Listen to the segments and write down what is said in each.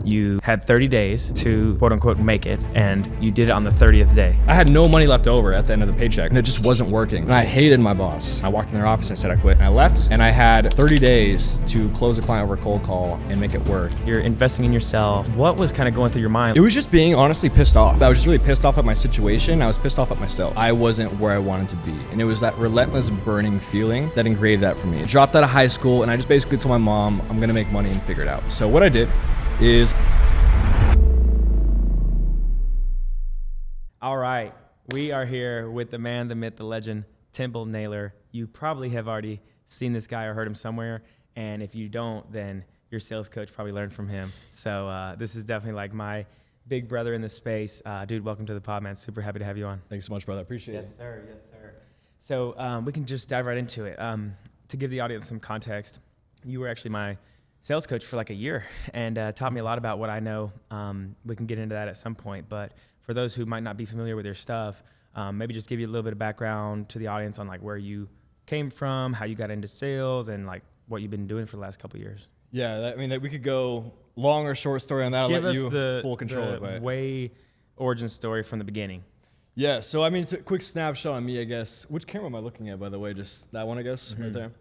you had 30 days to quote unquote make it, and you did it on the 30th day. I had no money left over at the end of the paycheck, and it just wasn't working. And I hated my boss. I walked in their office and I said I quit, and I left, and I had 30 days to close a client over a cold call and make it work. You're investing in yourself. What was kind of going through your mind? It was just being honestly pissed off. I was just really pissed off at my situation. I was pissed off at myself. I wasn't where I wanted to be. And it was that relentless burning feeling that engraved that for me. I dropped out of high school, and I just basically told my mom, I'm gonna make money and figure it out. So what I did is... All right, we are here with the man, the myth, the legend, Temple Naylor. You probably have already seen this guy or heard him somewhere, and if you don't, then your sales coach probably learned from him. So this is definitely like my big brother in this space. Dude, welcome to the pod, man. Super happy to have you on. Thanks so much, brother. I appreciate it. Yes, sir. Yes, sir. So we can just dive right into it. To give the audience some context, you were actually my sales coach for like a year and taught me a lot about what I know. We can get into that at some point, but for those who might not be familiar with your stuff, maybe just give you a little bit of background to the audience on like where you came from, how you got into sales, and like what you've been doing for the last couple of years. Yeah, I mean, we could go long or short story on that. I'll Give let us you the, full control the it. way origin story from the beginning. Yeah, so I mean, it's a quick snapshot on me, I guess. Which camera am I looking at, by the way? Just that one, I guess, right there.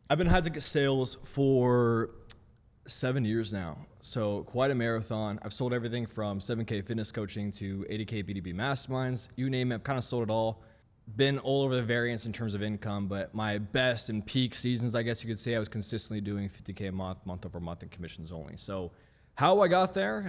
I've been had to get sales for 7 years now. So quite a marathon. I've sold everything from 7K fitness coaching to 80K B2B masterminds. You name it, I've kind of sold it all. Been all over the variance in terms of income, but my best and peak seasons, I guess you could say, I was consistently doing 50K a month over month in commissions only. So how I got there?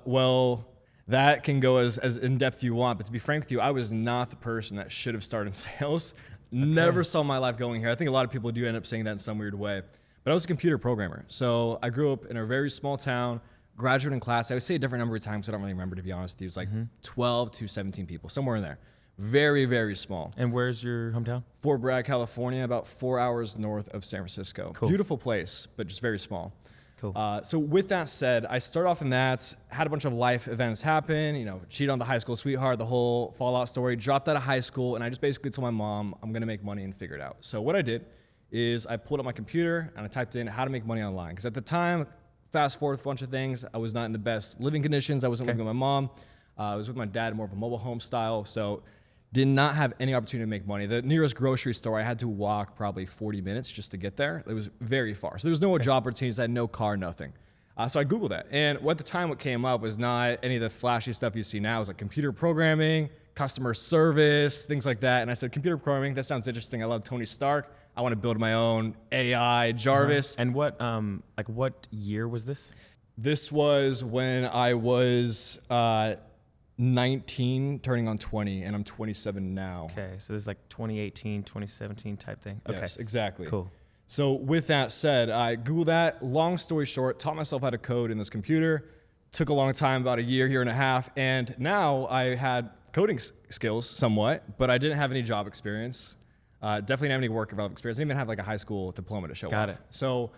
Well, that can go as in-depth you want, but to be frank with you, I was not the person that should have started in sales. Okay. Never saw my life going here. I think a lot of people do end up saying that in some weird way. But I was a computer programmer. So I grew up in a very small town, graduating class. I would say a different number of times. I don't really remember, to be honest with you. It was like 12 to 17 people, somewhere in there. Very, very small. And where's your hometown? Fort Bragg, California, about 4 hours north of San Francisco. Cool. Beautiful place, but just very small. Cool. So with that said, I started off in that, had a bunch of life events happen, cheated on the high school sweetheart, the whole fallout story, dropped out of high school, and I just basically told my mom, I'm gonna make money and figure it out. So what I did is I pulled up my computer and I typed in how to make money online. Because at the time, fast forward a bunch of things, I was not in the best living conditions. I wasn't living with my mom. I was with my dad, more of a mobile home style. So did not have any opportunity to make money. The nearest grocery store, I had to walk probably 40 minutes just to get there. It was very far. So there was no job opportunities. I had no car, nothing. So I Googled that. And at the time what came up was not any of the flashy stuff you see now. It was like computer programming, customer service, things like that. And I said, computer programming, that sounds interesting. I love Tony Stark. I want to build my own AI Jarvis. And what year was this? This was when I was 19, turning on 20, and I'm 27 now. Okay, so this is like 2018, 2017 type thing. Okay. Yes, exactly. Cool. So with that said, I Googled that. Long story short, taught myself how to code in this computer. Took a long time, about a year and a half, and now I had coding skills somewhat, but I didn't have any job experience. Definitely didn't have any work development experience. I didn't even have like a high school diploma to show off. Got it. So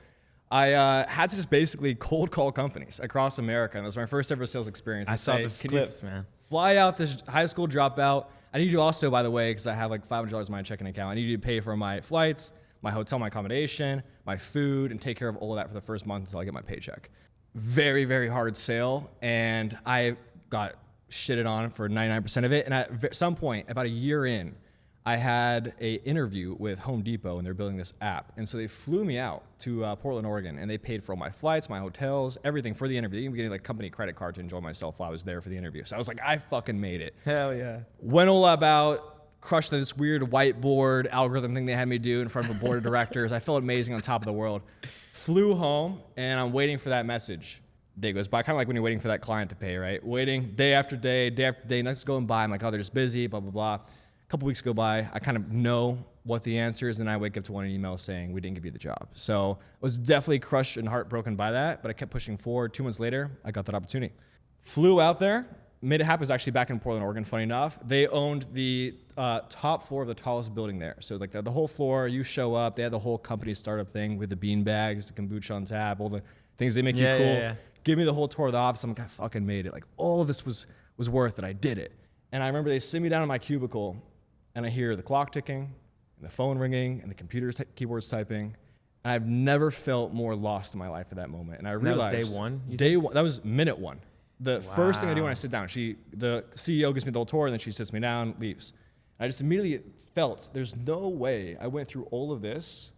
I had to just basically cold call companies across America, and it was my first ever sales experience. I saw the clips, man. Fly out this high school dropout. I need you also, by the way, because I have like $500 in my checking account, I need you to pay for my flights, my hotel, my accommodation, my food, and take care of all of that for the first month until I get my paycheck. Very, very hard sale, and I got shitted on for 99% of it. And at some point, about a year in, I had an interview with Home Depot, and they're building this app. And so they flew me out to Portland, Oregon, and they paid for all my flights, my hotels, everything for the interview. Even getting like company credit card to enjoy myself while I was there for the interview. So I was like, I fucking made it. Hell yeah. Went all about, crushed this weird whiteboard algorithm thing they had me do in front of a board of directors. I felt amazing, on top of the world. Flew home, and I'm waiting for that message. Day goes by, kind of like when you're waiting for that client to pay, right? Waiting day after day, nights going by. I'm like, oh, they're just busy, blah, blah, blah. A couple weeks go by, I kind of know what the answer is, and I wake up to one email saying, we didn't give you the job. So I was definitely crushed and heartbroken by that, but I kept pushing forward. 2 months later, I got that opportunity. Flew out there, made it happen. It was actually back in Portland, Oregon, funny enough. They owned the top floor of the tallest building there. So like the whole floor, you show up, they had the whole company startup thing with the bean bags, the kombucha on tap, all the things they make you cool. Yeah. Give me the whole tour of the office. I'm like, I fucking made it. Like all of this was worth it. I did it. And I remember they sit me down in my cubicle, and I hear the clock ticking, and the phone ringing, and the keyboards typing. And I've never felt more lost in my life at that moment. And I realized that was day one? Day one. That was minute one. The first thing I do when I sit down, the CEO gives me the whole tour, and then she sits me down, leaves. And I just immediately felt there's no way I went through all this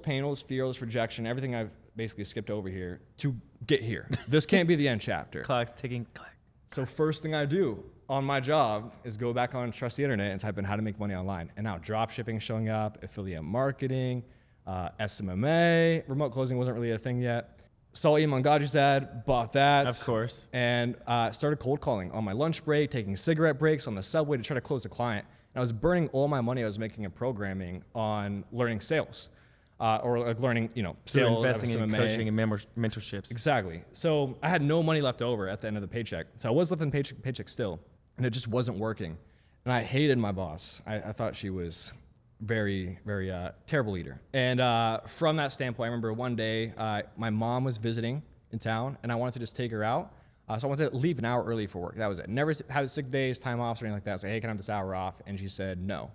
pain, all this fear, all this rejection, everything I've basically skipped over here to get here. This can't be the end chapter. Clock's ticking. Clack. So first thing I do on my job is go back on Trust the Internet and type in how to make money online. And now drop shipping is showing up, affiliate marketing, SMMA, remote closing wasn't really a thing yet. Saw Iman Gadji's ad, bought that. Of course. And started cold calling on my lunch break, taking cigarette breaks on the subway to try to close a client. And I was burning all my money I was making in programming on learning sales. Or like learning, sales, investing in SMMA. coaching and mentorships. Exactly. So I had no money left over at the end of the paycheck. So I was living paycheck still, and it just wasn't working. And I hated my boss. I thought she was very, very terrible leader. And from that standpoint, I remember one day my mom was visiting in town, and I wanted to just take her out. So I wanted to leave an hour early for work. That was it. Never had sick days, time off, or anything like that. I said, hey, can I have this hour off? And she said no.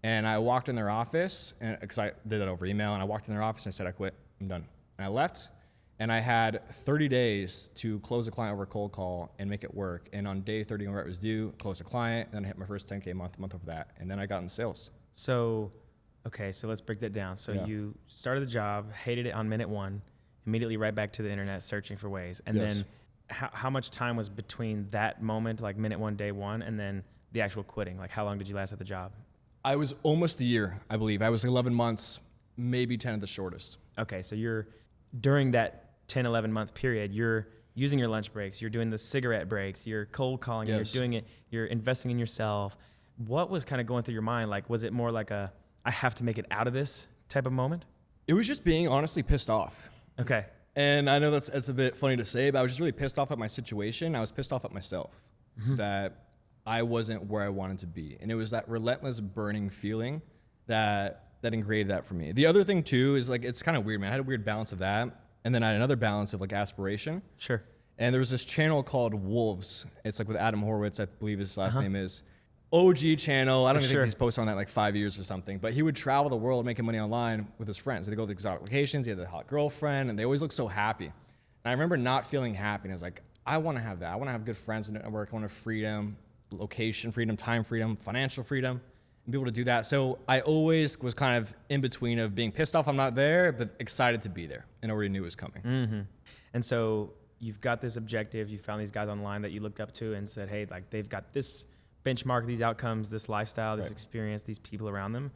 And I walked in their office, because I did it over email, and I walked in their office and I said, I quit, I'm done. And I left, and I had 30 days to close a client over a cold call and make it work. And on day 30, when it was due, close a client, and then I hit my first 10K month over that. And then I got in sales. So, okay, so let's break that down. So you started the job, hated it on minute one, immediately right back to the internet searching for ways. And then how much time was between that moment, like minute one, day one, and then the actual quitting? Like how long did you last at the job? I was almost a year, I believe. I was 11 months, maybe 10 at the shortest. Okay, so you're, during that 10, 11 month period, you're using your lunch breaks, you're doing the cigarette breaks, you're cold calling, you're doing it, you're investing in yourself. What was kind of going through your mind? Like, was it more like I have to make it out of this type of moment? It was just being honestly pissed off. Okay. And I know that's a bit funny to say, but I was just really pissed off at my situation. I was pissed off at myself that I wasn't where I wanted to be. And it was that relentless burning feeling that engraved that for me. The other thing too is like, it's kind of weird, man. I had a weird balance of that. And then I had another balance of like aspiration. Sure. And there was this channel called Wolves. It's like with Adam Horowitz, I believe his last name is. OG channel. I don't even think he's posted on that like 5 years or something. But he would travel the world making money online with his friends. They go to exotic locations. He had the hot girlfriend, and they always look so happy. And I remember not feeling happy. And I was like, I want to have that. I want to have good friends in network. I want to have freedom, location freedom, time freedom, financial freedom, and be able to do that. So I always was kind of in between of being pissed off I'm not there, but excited to be there and already knew it was coming. Mm-hmm. And so you've got this objective. You found these guys online that you looked up to and said, hey, like they've got this benchmark, these outcomes, this lifestyle, this experience, these people around them.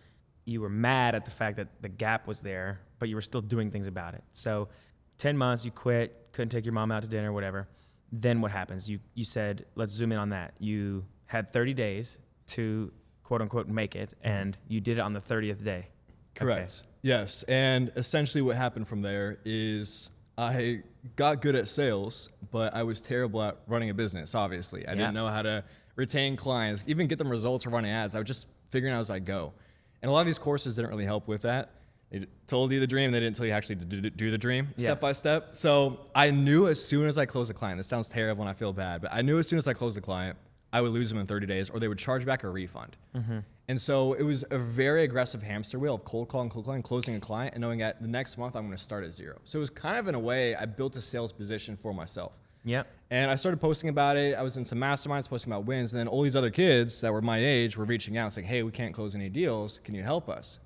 You were mad at the fact that the gap was there, but you were still doing things about it. So 10 months, you quit, couldn't take your mom out to dinner, whatever. Then what happens? You said, let's zoom in on that. You had 30 days to quote unquote make it, and you did it on the 30th day. Correct. Okay. Yes. And essentially what happened from there is I got good at sales, but I was terrible at running a business, obviously. I didn't know how to retain clients, even get them results or running ads. I was just figuring out as I go. And a lot of these courses didn't really help with that. They told you the dream, they didn't tell you actually to do the dream step by step. So I knew as soon as I closed a client, this sounds terrible and I feel bad, but I knew as soon as I closed a client, I would lose them in 30 days or they would charge back a refund. Mm-hmm. And so it was a very aggressive hamster wheel of cold calling, closing a client, and knowing that the next month I'm going to start at zero. So it was kind of, in a way, I built a sales position for myself. Yep. And I started posting about it. I was in some masterminds posting about wins. And then all these other kids that were my age were reaching out saying, hey, we can't close any deals. Can you help us?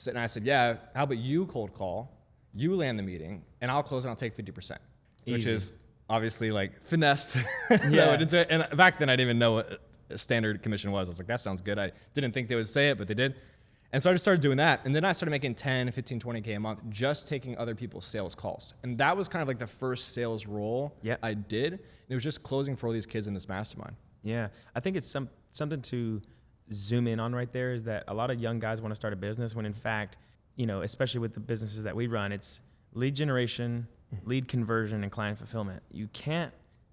And I said, yeah, how about you cold call, you land the meeting, and I'll close and I'll take 50%. Easy. Which is obviously like finessed. And back then I didn't even know what a standard commission was. I was like, that sounds good. I didn't think they would say it, but they did. And so I just started doing that. And then I started making 10, 15, 20K a month just taking other people's sales calls. And that was kind of like the first sales role I did. And it was just closing for all these kids in this mastermind. Yeah. I think it's something to zoom in on right there is that a lot of young guys want to start a business when in fact, you know, especially with the businesses that we run, it's lead generation, lead conversion, and client fulfillment.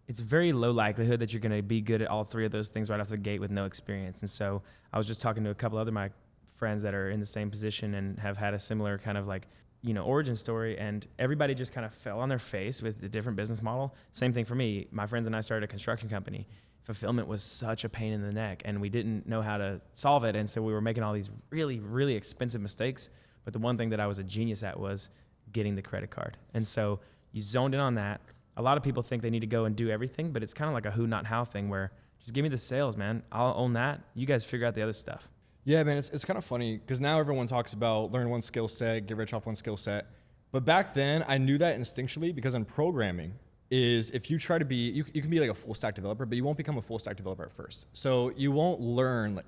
It's very low likelihood that you're going to be good at all three of those things right off the gate with no experience. And so I was just talking to a couple other my friends that are in the same position and have had a similar kind of like, you know, origin story, and everybody just kind of fell on their face with a different business model. Same thing for me. My friends and I started a construction company. Fulfillment was such a pain in the neck, and we didn't know how to solve it. And so we were making all these really, really expensive mistakes. But the one thing that I was a genius at was getting the credit card. And so you zoned in on that. A lot of people think they need to go and do everything, but it's kind of like a who, not how thing where just give me the sales, man. I'll own that. You guys figure out the other stuff. Yeah, man, it's kind of funny because now everyone talks about learn one skill set, get rich off one skill set. But back then, I knew that instinctually because in programming is if you try to be, you can be like a full stack developer, but you won't become a full stack developer at first. So you won't learn,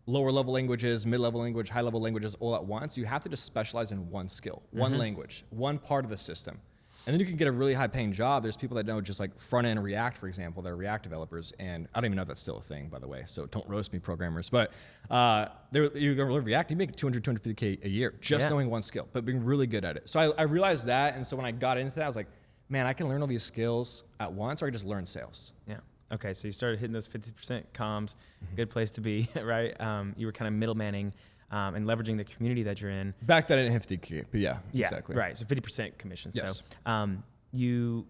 lower level languages, mid level language, high level languages all at once. You have to just specialize in one skill, one language, one part of the system. And then you can get a really high paying job. There's people that know just like front end React, for example, they're React developers. And I don't even know if that's still a thing, by the way. So don't roast me, programmers. But you go learn React, you make 250K a year just knowing one skill, but being really good at it. So I realized that. And so when I got into that, I was like, man, I can learn all these skills at once, or I can just learn sales. Yeah. Okay. So you started hitting those 50% comms, good place to be, right? You were kind of middlemaning and leveraging the community that you're in. Back then I didn't have 50K, but yeah, exactly. Right. So 50% commission. Yes. So you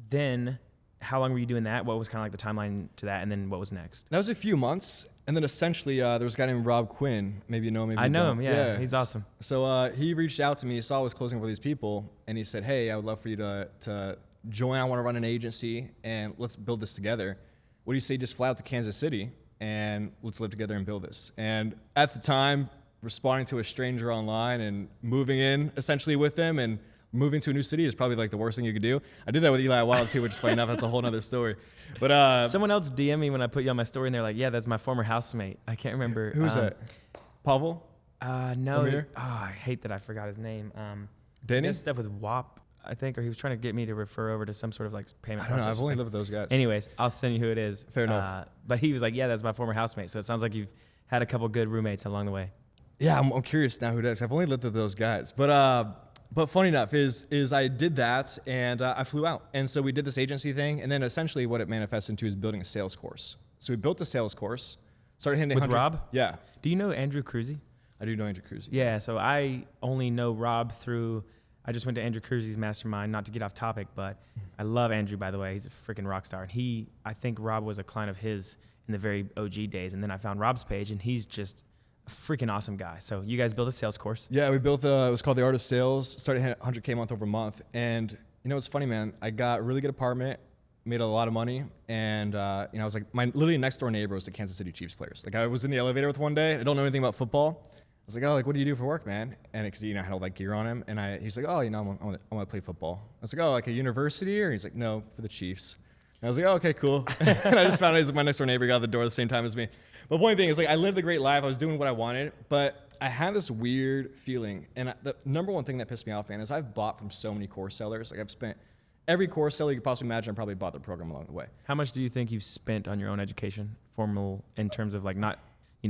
then, how long were you doing that? What was kind of like the timeline to that? And then what was next? That was a few months. And then essentially there was a guy named Rob Quinn. Maybe you know him. Maybe I know him. Yeah. Yeah. He's awesome. So he reached out to me. He saw I was closing for these people. And he said, hey, I would love for you to join. I want to run an agency and let's build this together. What do you say just fly out to Kansas City and let's live together and build this? And at the time, responding to a stranger online and moving in essentially with them and moving to a new city is probably like the worst thing you could do. I did that with Eli Wild too, which is funny enough. That's a whole nother story. But someone else DM me when I put you on my story and they're like, yeah, that's my former housemate. I can't remember. Who's that? Pavel? No. I hate that I forgot his name. Danny? He does stuff with WAP, I think, or he was trying to get me to refer over to some sort of like payment I don't know. process. I've only lived with those guys. Anyways, I'll send you who it is. Fair enough. But he was like, yeah, that's my former housemate. So it sounds like you've had a couple good roommates along the way. Yeah, I'm curious now who it is. I've only lived with those guys. But funny enough is I did that and I flew out. And so we did this agency thing. And then essentially what it manifests into is building a sales course. So we built a sales course, started hitting With Rob? Yeah. Do you know Andrew Cruzy? I do know Andrew Cruzy. Yeah, so I only know Rob through, I just went to Andrew Cruzy's mastermind, not to get off topic, but I love Andrew, by the way. He's a freaking rock star. And I think Rob was a client of his in the very OG days. And then I found Rob's page and he's just a freaking awesome guy. So you guys built a sales course. Yeah, we built it was called The Art of Sales, started hitting 100K month over month. And you know, it's funny, man, I got a really good apartment, made a lot of money. And I was like, my literally next door neighbor was the Kansas City Chiefs players. Like I was in the elevator with one day, I don't know anything about football. I was like, oh, like, what do you do for work, man? And because I had all that gear on him, and he's like, oh, I want to play football. I was like, oh, like a university, or he's like, no, for the Chiefs. And I was like, oh, okay, cool. And I just found out he's like my next door neighbor, got out the door at the same time as me. But point being is like, I lived a great life. I was doing what I wanted, but I had this weird feeling. And the number one thing that pissed me off, man, is I've bought from so many course sellers. Like I've spent every course seller you could possibly imagine. I probably bought their program along the way. How much do you think you've spent on your own education, formal in terms of like not,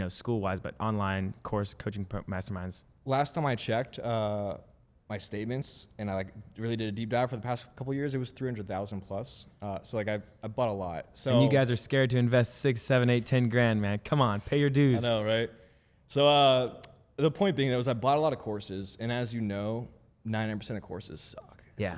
school-wise, but online course coaching masterminds? Last time I checked my statements, and I really did a deep dive for the past couple of years, it was 300,000 plus. So I bought a lot. So and you guys are scared to invest 6, 7, 8, 10 grand, man. Come on, pay your dues. I know, right? So the point being was I bought a lot of courses, and as you know, 99% of courses suck. It's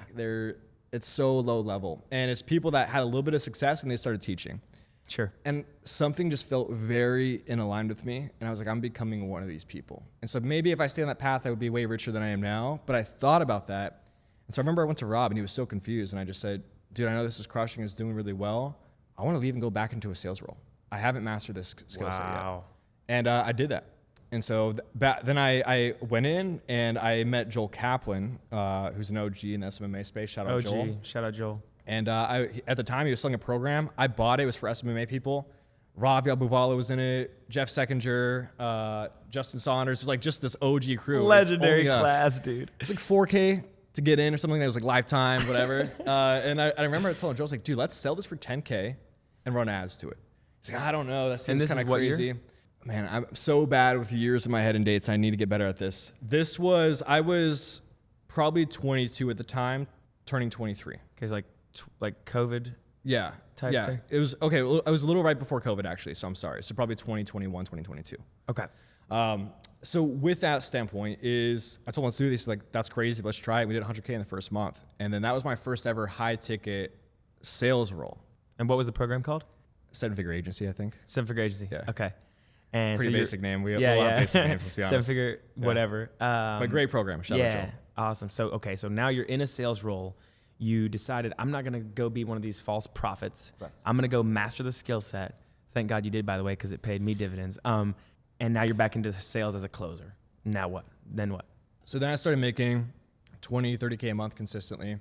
it's so low level, and it's people that had a little bit of success and they started teaching. Sure. And something just felt very in aligned with me. And I was like, I'm becoming one of these people. And so maybe if I stay on that path, I would be way richer than I am now. But I thought about that. And so I remember I went to Rob and he was so confused. And I just said, dude, I know this is crushing. It's doing really well. I want to leave and go back into a sales role. I haven't mastered this skill set yet. And I did that. And so then I went in and I met Joel Kaplan, who's an OG in the SMMA space. Shout out Joel. Shout out Joel. And at the time, he was selling a program. I bought it. It was for SMMA people. Rav Yabuvala was in it. Jeff Seckinger, Justin Saunders. It was like just this OG crew. Legendary class, dude. It's like $4K to get in or something. That was like lifetime, whatever. And I remember I told Joe, I was like, dude, let's sell this for $10K and run ads to it. He's like, I don't know. That seems kind of crazy. Man, I'm so bad with years in my head and dates. I need to get better at this. I was probably 22 at the time, turning 23. Okay, like COVID. Yeah. Type thing? It was okay. I was a little right before COVID actually, so I'm sorry. So probably 2021, 2022. Okay. So with that standpoint is I told him let's do this. Like that's crazy. Let's try it. We did 100K in the first month, and then that was my first ever high ticket sales role. And what was the program called? 7-figure agency, I think. 7-figure agency. Yeah. Okay. And pretty basic name. We have a lot of basic names. Let's be honest. 7-figure, whatever. But great program. Shout out Joel. Awesome. So, okay, so now you're in a sales role. You decided, I'm not going to go be one of these false prophets. Correct. I'm going to go master the skill set. Thank God you did, by the way, because it paid me dividends. And now you're back into sales as a closer. Now what? Then what? So then I started making 20, 30K a month consistently.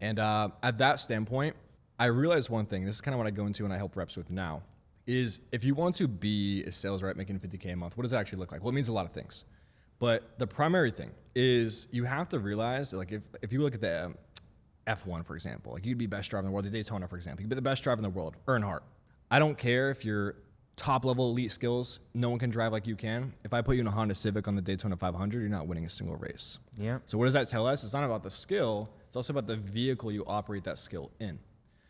And at that standpoint, I realized one thing. This is kind of what I go into and I help reps with now, is if you want to be a sales rep making 50K a month, what does that actually look like? Well, it means a lot of things. But the primary thing is you have to realize, like if you look at the F1, for example, like you'd be best driver in the world, the Daytona, for example, you'd be the best driver in the world, Earnhardt. I don't care if you're top level elite skills, no one can drive like you can. If I put you in a Honda Civic on the Daytona 500, you're not winning a single race. Yeah. So what does that tell us? It's not about the skill, it's also about the vehicle you operate that skill in.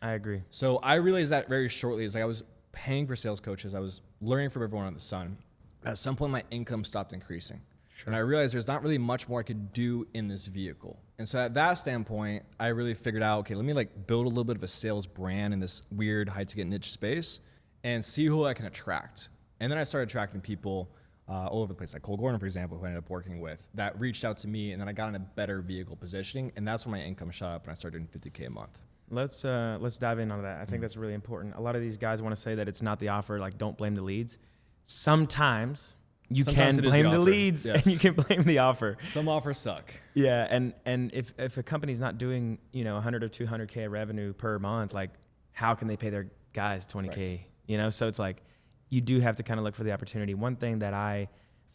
I agree. So I realized that very shortly. Is like I was paying for sales coaches, I was learning from everyone under the sun. At some point, my income stopped increasing. Sure. And I realized there's not really much more I could do in this vehicle. And so at that standpoint, I really figured out, okay, let me like build a little bit of a sales brand in this weird high ticket niche space and see who I can attract. And then I started attracting people all over the place, like Cole Gordon, for example, who I ended up working with, that reached out to me, and then I got in a better vehicle positioning, and that's when my income shot up and I started doing 50K a month. Let's dive in on that. I think that's really important. A lot of these guys want to say that it's not the offer, like don't blame the leads. Sometimes you can blame the leads, yes, and you can blame the offer. Some offers suck. Yeah, and if a company's not doing 100 or 200K revenue per month, like how can they pay their guys 20K? Right. So it's like you do have to kind of look for the opportunity. One thing that I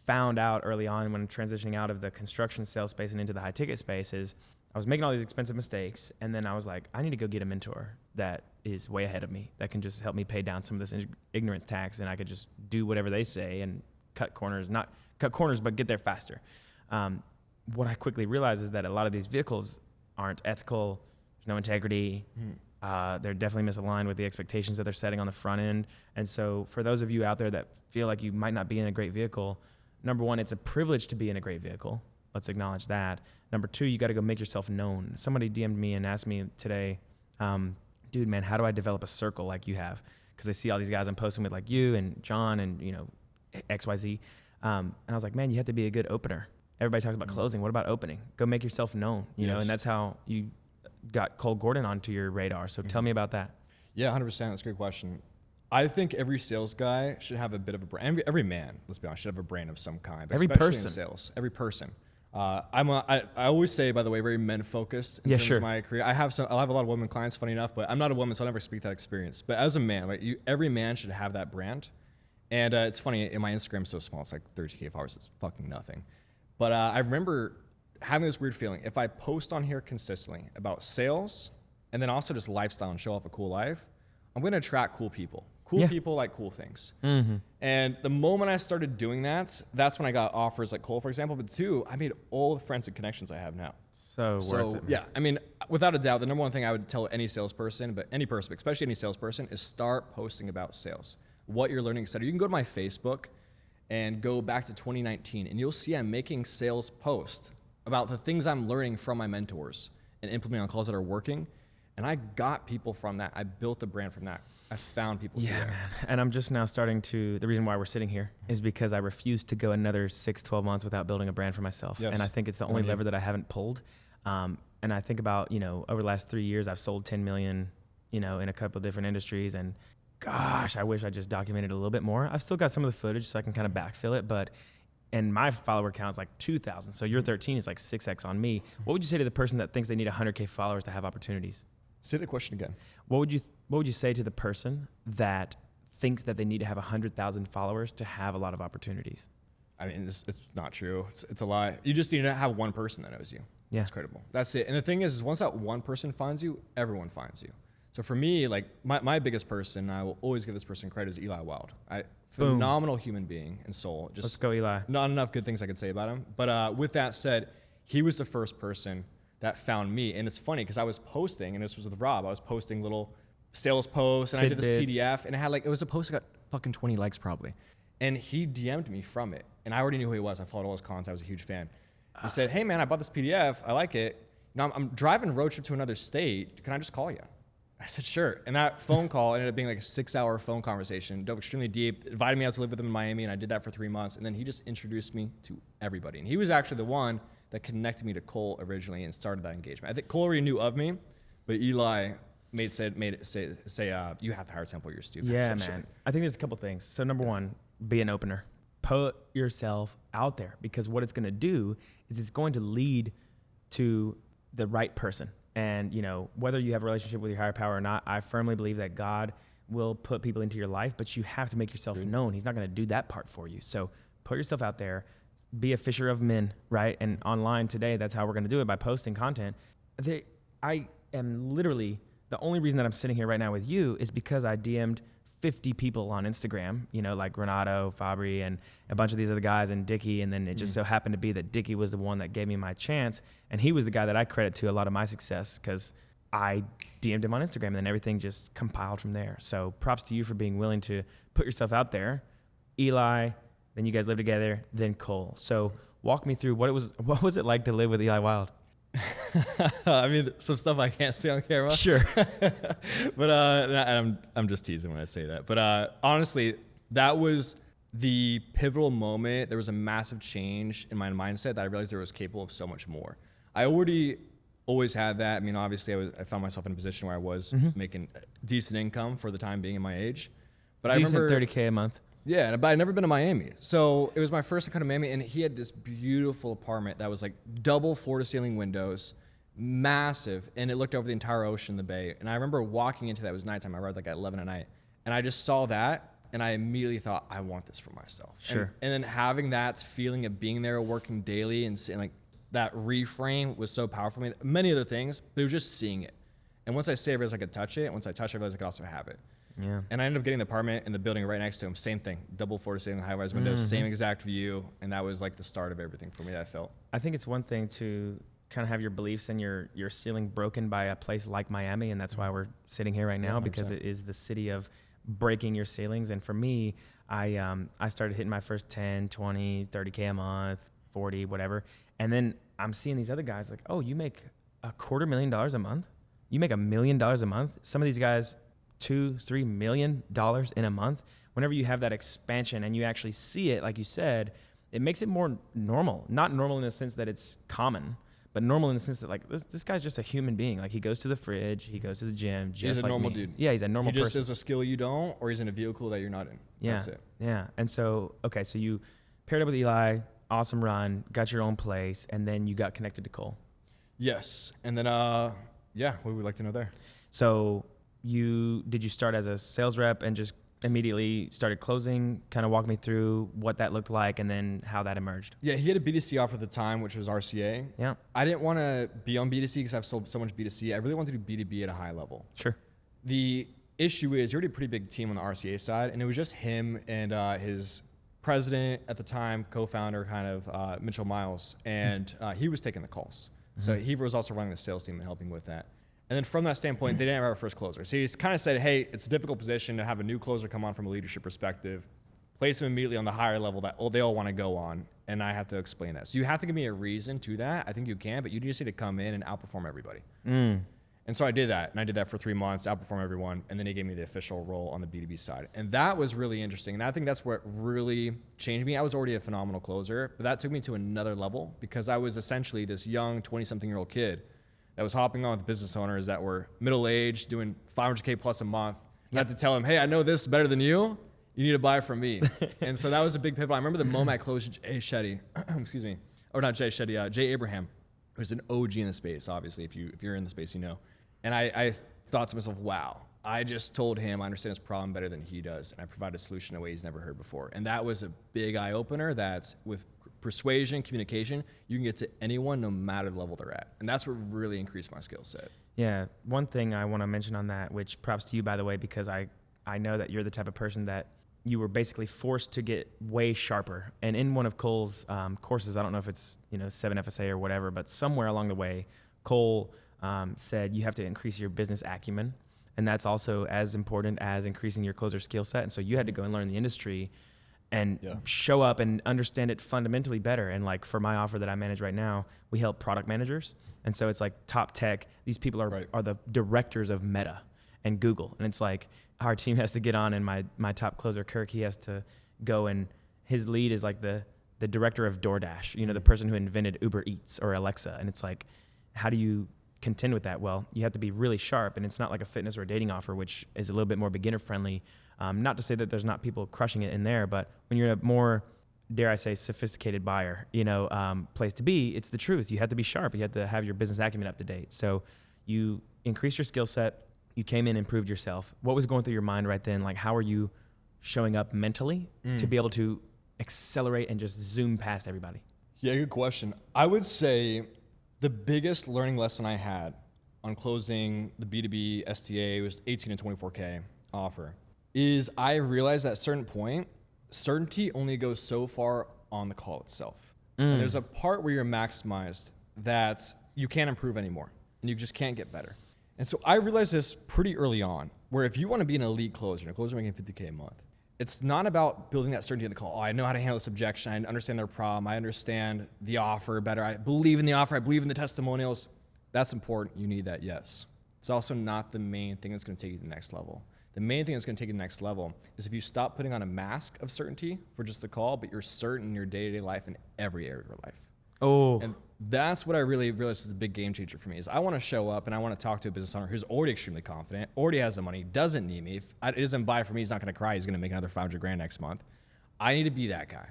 found out early on when transitioning out of the construction sales space and into the high ticket space is I was making all these expensive mistakes, and then I was like, I need to go get a mentor that is way ahead of me, that can just help me pay down some of this ignorance tax, and I could just do whatever they say and cut corners, not cut corners, but get there faster. What I quickly realized is that a lot of these vehicles aren't ethical. There's no integrity. They're definitely misaligned with the expectations that they're setting on the front end. And so for those of you out there that feel like you might not be in a great vehicle, number one, it's a privilege to be in a great vehicle. Let's acknowledge that. Number two, you got to go make yourself known. Somebody DM'd me and asked me today, dude, man, how do I develop a circle like you have? Because they see all these guys I'm posting with, like you and John and, XYZ. And I was like, man, you have to be a good opener. Everybody talks about closing. What about opening? Go make yourself known, you know, and that's how you got Cole Gordon onto your radar. So tell me about that. Yeah, 100%. That's a great question. I think every sales guy should have a bit of a brand. Every man, let's be honest, should have a brand of some kind. Every especially person. In sales. Every person. I always say, by the way, very men focused in terms of my career. I'll have a lot of women clients, funny enough, but I'm not a woman, so I'll never speak that experience. But as a man, right, every man should have that brand. And it's funny, my Instagram's so small, it's like 30K followers, it's fucking nothing. But I remember having this weird feeling. If I post on here consistently about sales and then also just lifestyle and show off a cool life, I'm going to attract cool people. People like cool things. Mm-hmm. And the moment I started doing that, that's when I got offers like Cole, for example. But two, I made all the friends and connections I have now. So worth it. Man. Yeah, I mean, without a doubt, the number one thing I would tell any salesperson, but especially any salesperson, is start posting about sales. What you're learning, etc. You can go to my Facebook and go back to 2019, and you'll see I'm making sales posts about the things I'm learning from my mentors and implementing on calls that are working. And I got people from that. I built the brand from that. I found people. Yeah, man. And I'm just now starting to, the reason why we're sitting here is because I refused to go another 6-12 months without building a brand for myself. Yes. And I think it's the only lever that I haven't pulled. And I think about, over the last 3 years, I've sold 10 million, in a couple of different industries. And gosh, I wish I just documented a little bit more. I've still got some of the footage so I can kind of backfill it, and my follower count is like 2,000. So your 13 is like 6X on me. What would you say to the person that thinks they need 100K followers to have opportunities? Say the question again. What would you say to the person that thinks that they need to have 100,000 followers to have a lot of opportunities? I mean, it's not true. It's a lie. You just need to have one person that knows you. Yeah. That's credible. That's it. And the thing is once that one person finds you, everyone finds you. So for me, like my biggest person, I will always give this person credit, is Eli Wild. Phenomenal human being and soul. Just let's go, Eli. Not enough good things I could say about him. But with that said, he was the first person that found me. And it's funny because I was posting, and this was with Rob, I was posting little sales posts, and tidbits. I did this PDF, and it was a post that got fucking 20 likes probably. And he DM'd me from it. And I already knew who he was. I followed all his content. I was a huge fan. He said, hey man, I bought this PDF. I like it. Now I'm driving road trip to another state. Can I just call you? I said, sure. And that phone call ended up being like a 6-hour phone conversation, dove extremely deep, invited me out to live with him in Miami, and I did that for 3 months. And then he just introduced me to everybody. And he was actually the one that connected me to Cole originally and started that engagement. I think Cole already knew of me, but Eli made it say you have to hire Temple, you're stupid. Yeah, man. I think there's a couple things. So number one, be an opener. Put yourself out there, because what it's going to do is it's going to lead to the right person. And, whether you have a relationship with your higher power or not, I firmly believe that God will put people into your life, but you have to make yourself known. He's not going to do that part for you. So put yourself out there, be a fisher of men, right? And online today, that's how we're going to do it, by posting content. I am literally, the only reason that I'm sitting here right now with you is because I DM'd 50 people on Instagram, like Renato, Fabri, and a bunch of these other guys, and Dickie. And then it just so happened to be that Dickie was the one that gave me my chance. And he was the guy that I credit to a lot of my success, because I DM'd him on Instagram, and then everything just compiled from there. So props to you for being willing to put yourself out there. Eli, then you guys live together, then Cole. So walk me through what was it like to live with Eli Wild? I mean, some stuff I can't say on camera. Sure. But I'm just teasing when I say that. But honestly, that was the pivotal moment. There was a massive change in my mindset that I realized there was capable of so much more. I always had that. I mean, obviously, I found myself in a position where I was making decent income for the time being in my age. But Decent I remember $30K a month. Yeah, but I'd never been to Miami. So it was my first time coming to Miami, and he had this beautiful apartment that was like double floor-to-ceiling windows, massive, and it looked over the entire ocean, the bay. And I remember walking into that, it was nighttime, I arrived like at 11 at night, and I just saw that, and I immediately thought, I want this for myself. Sure. And then having that feeling of being there, working daily, and like that reframe was so powerful for me. Many other things, but it was just seeing it. And once I say I realized I could touch it, once I touched it, I realized I could also have it. Yeah. And I ended up getting the apartment in the building right next to him. Same thing, double floor-to-ceiling, high-rise windows, same exact view, and that was like the start of everything for me. That I felt. I think it's one thing to kind of have your beliefs and your ceiling broken by a place like Miami, and that's why we're sitting here right now, 100%. because it is the city of breaking your ceilings. And for me, I started hitting my first 10, 20, 30K a month, 40, whatever. And then I'm seeing these other guys like, oh, you make $250,000 a month? You make $1 million a month? Some of these guys, $2-3 million in a month. Whenever you have that expansion and you actually see it, like you said, it makes it more normal. Not normal in the sense that it's common, but normal in the sense that like this guy's just a human being. Like he goes to the fridge, he goes to the gym. Just He's a like normal me. dude. Yeah, he's a normal person. He just has a skill you don't, or he's in a vehicle that you're not in. Yeah, That's it. Yeah. And so, okay, so you paired up with Eli, awesome run, got your own place, and then you got connected to Cole. Yes, and then what would we like to know there? So did you start as a sales rep and just immediately started closing? Kind of walk me through what that looked like and then how that emerged. Yeah, he had a B2C offer at the time, which was RCA. Yeah. I didn't want to be on B2C because I've sold so much B2C. I really wanted to do B2B at a high level. Sure. The issue is, you're already a pretty big team on the RCA side, and it was just him and his president at the time, co-founder, kind of Mitchell Miles, and he was taking the calls. So he was also running the sales team and helping with that. And then from that standpoint, they didn't have our first closer. So he's kind of said, hey, it's a difficult position to have a new closer come on from a leadership perspective, place him immediately on the higher level that they all want to go on, and I have to explain that. So you have to give me a reason to that. I think you can, but you just need to come in and outperform everybody. And so I did that, and I did that for 3 months, outperform everyone, and then he gave me the official role on the B2B side. And that was really interesting, and I think that's what really changed me. I was already a phenomenal closer, but that took me to another level because I was essentially this young 20-something-year-old kid that was hopping on with business owners that were middle-aged, doing $500K plus a month. I had to tell them, hey, I know this better than you. You need to buy from me. And so that was a big pivot. I remember the moment I closed Jay Shetty, excuse me, or not Jay Shetty, Jay Abraham, who's an OG in the space, obviously. If you're in the space, you know. And I thought to myself, wow, I just told him I understand his problem better than he does, and I provide a solution in a way he's never heard before. And that was a big eye-opener that's with persuasion, communication, you can get to anyone no matter the level they're at. And that's what really increased my skill set. Yeah. One thing I want to mention on that, which props to you, by the way, because I know that you're the type of person that you were basically forced to get way sharper. And in one of Cole's courses, I don't know if it's 7FSA or whatever, but somewhere along the way, Cole said you have to increase your business acumen. And that's also as important as increasing your closer skill set. And so you had to go and learn the industry and show up and understand it fundamentally better. And like for my offer that I manage right now, we help product managers. And so it's like top tech. These people are the directors of Meta and Google. And it's like our team has to get on, and my top closer, Kirk, he has to go, and his lead is like the the director of DoorDash, the person who invented Uber Eats or Alexa. And it's like, how do you contend with that? Well, you have to be really sharp, and it's not like a fitness or a dating offer, which is a little bit more beginner friendly. Not to say that there's not people crushing it in there, but when you're a more, dare I say, sophisticated buyer, place to be, it's the truth. You have to be sharp. You have to have your business acumen up to date. So you increase your skill set. You came in and proved yourself. What was going through your mind right then? Like, how are you showing up mentally to be able to accelerate and just zoom past everybody? Yeah, good question. I would say the biggest learning lesson I had on closing the B2B STA was 18 to 24K offer is I realized at a certain point, certainty only goes so far on the call itself. And there's a part where you're maximized that you can't improve anymore and you just can't get better. And so I realized this pretty early on, where if you want to be an elite closer, a closer making 50K a month, it's not about building that certainty in the call. Oh, I know how to handle this objection. I understand their problem. I understand the offer better. I believe in the offer. I believe in the testimonials. That's important. You need that, yes. It's also not the main thing that's going to take you to the next level. The main thing that's going to take you to the next level is if you stop putting on a mask of certainty for just the call, but you're certain in your day-to-day life in every area of your life. Oh. And that's what I really realized is a big game changer for me is I want to show up and I want to talk to a business owner who's already extremely confident, already has the money, doesn't need me. If it doesn't buy for me, he's not going to cry. He's going to make another $500,000 next month. I need to be that guy.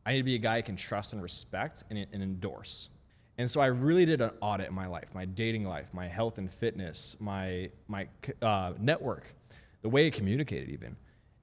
I need to be a guy I can trust and respect and endorse. And so I really did an audit in my life, my dating life, my health and fitness, my network, the way I communicated even.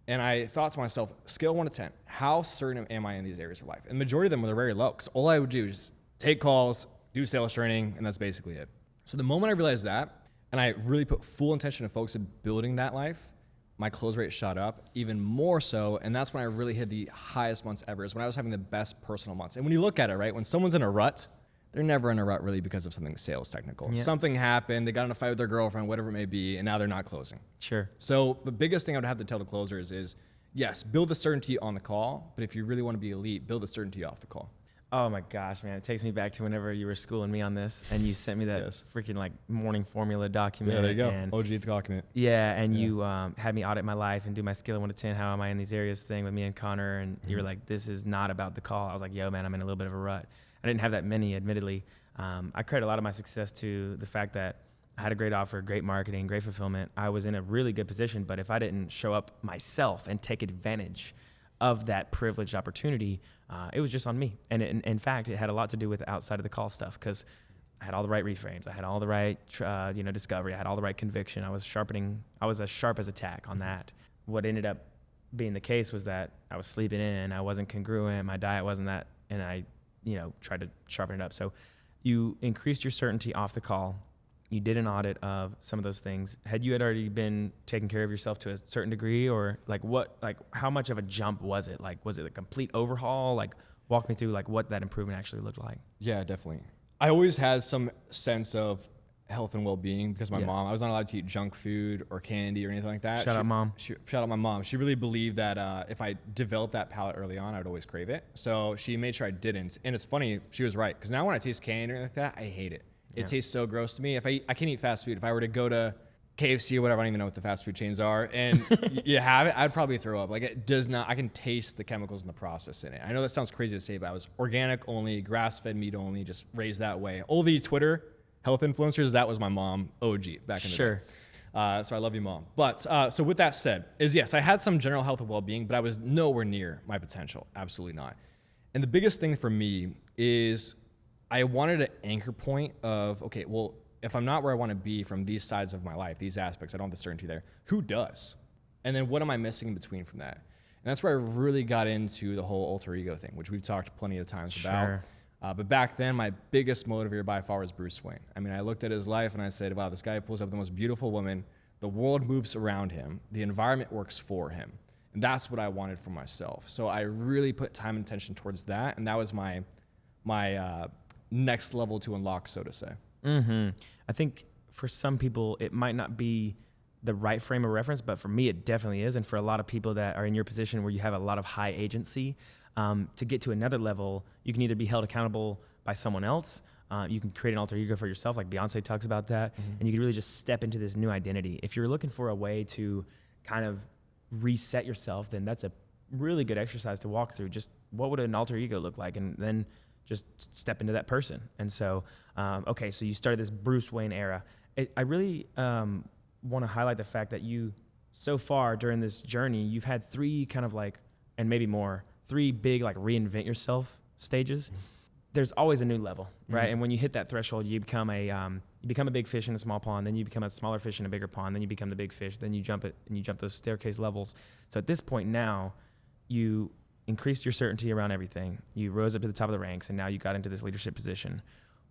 And I thought to myself, scale 1 to 10, how certain am I in these areas of life? And the majority of them were very low because all I would do is take calls, do sales training, and that's basically it. So the moment I realized that, and I really put full intention and focus in building that life, my close rate shot up even more so. And that's when I really hit the highest months ever, is when I was having the best personal months. And when you look at it, right, when someone's in a rut, they're never in a rut really because of something sales technical. Yeah. Something happened, they got in a fight with their girlfriend, whatever it may be, and now they're not closing. Sure. So the biggest thing I would have to tell the closers is, yes, build the certainty on the call, but if you really want to be elite, build the certainty off the call. Oh my gosh, man. It takes me back to whenever you were schooling me on this and you sent me that freaking like morning formula document. Yeah, there you go. And OG document. yeah, and you had me audit my life and do my scale of 1 to 10, how am I in these areas thing with me and Connor. And you were like, this is not about the call. I was like, yo, man, I'm in a little bit of a rut. I didn't have that many, admittedly. I credit a lot of my success to the fact that I had a great offer, great marketing, great fulfillment. I was in a really good position, but if I didn't show up myself and take advantage of that privileged opportunity, it was just on me. And in fact, it had a lot to do with outside of the call stuff, because I had all the right reframes. I had all the right, discovery. I had all the right conviction. I was as sharp as a tack on that. What ended up being the case was that I was sleeping in. I wasn't congruent. My diet wasn't that. And I, tried to sharpen it up. So you increased your certainty off the call. You did an audit of some of those things. Had you already been taking care of yourself to a certain degree, or how much of a jump was it? Like, was it a complete overhaul? Like, walk me through what that improvement actually looked like. Yeah, definitely. I always had some sense of health and well-being because my mom, I was not allowed to eat junk food or candy or anything like that. Shout out mom. Shout out my mom. She really believed that if I developed that palate early on, I would always crave it. So she made sure I didn't. And it's funny, she was right, because now when I taste candy or anything like that, I hate it. It tastes so gross to me. If I can't eat fast food. If I were to go to KFC or whatever, I don't even know what the fast food chains are, and you have it, I'd probably throw up. Like, it does not, I can taste the chemicals in the process in it. I know that sounds crazy to say, but I was organic only, grass-fed meat only, just raised that way. All the Twitter health influencers, that was my mom, OG, back in the day. So I love you, mom. But so with that said, yes, I had some general health and well-being, but I was nowhere near my potential. Absolutely not. And the biggest thing for me is I wanted an anchor point of, okay, well, if I'm not where I want to be from these sides of my life, these aspects, I don't have the certainty there, who does? And then what am I missing in between from that? And that's where I really got into the whole alter ego thing, which we've talked plenty of times about. But back then, my biggest motivator by far was Bruce Wayne. I mean, I looked at his life and I said, wow, this guy pulls up the most beautiful woman. The world moves around him. The environment works for him. And that's what I wanted for myself. So I really put time and attention towards that. And that was my next level to unlock, so to say. Mm-hmm. I think for some people, it might not be the right frame of reference, but for me, it definitely is. And for a lot of people that are in your position where you have a lot of high agency, to get to another level, you can either be held accountable by someone else. You can create an alter ego for yourself, like Beyonce talks about that. And you can really just step into this new identity. If you're looking for a way to kind of reset yourself, then that's a really good exercise to walk through. Just what would an alter ego look like? And then just step into that person. And so, okay, so you started this Bruce Wayne era. I really want to highlight the fact that you, so far during this journey, you've had 3 kind of like, and maybe more, 3 big like reinvent yourself stages. There's always a new level, right? And when you hit that threshold, you become a big fish in a small pond, then you become a smaller fish in a bigger pond, then you become the big fish, then you jump it, and you jump those staircase levels. So at this point now, you increased your certainty around everything. You rose up to the top of the ranks, and now you got into this leadership position.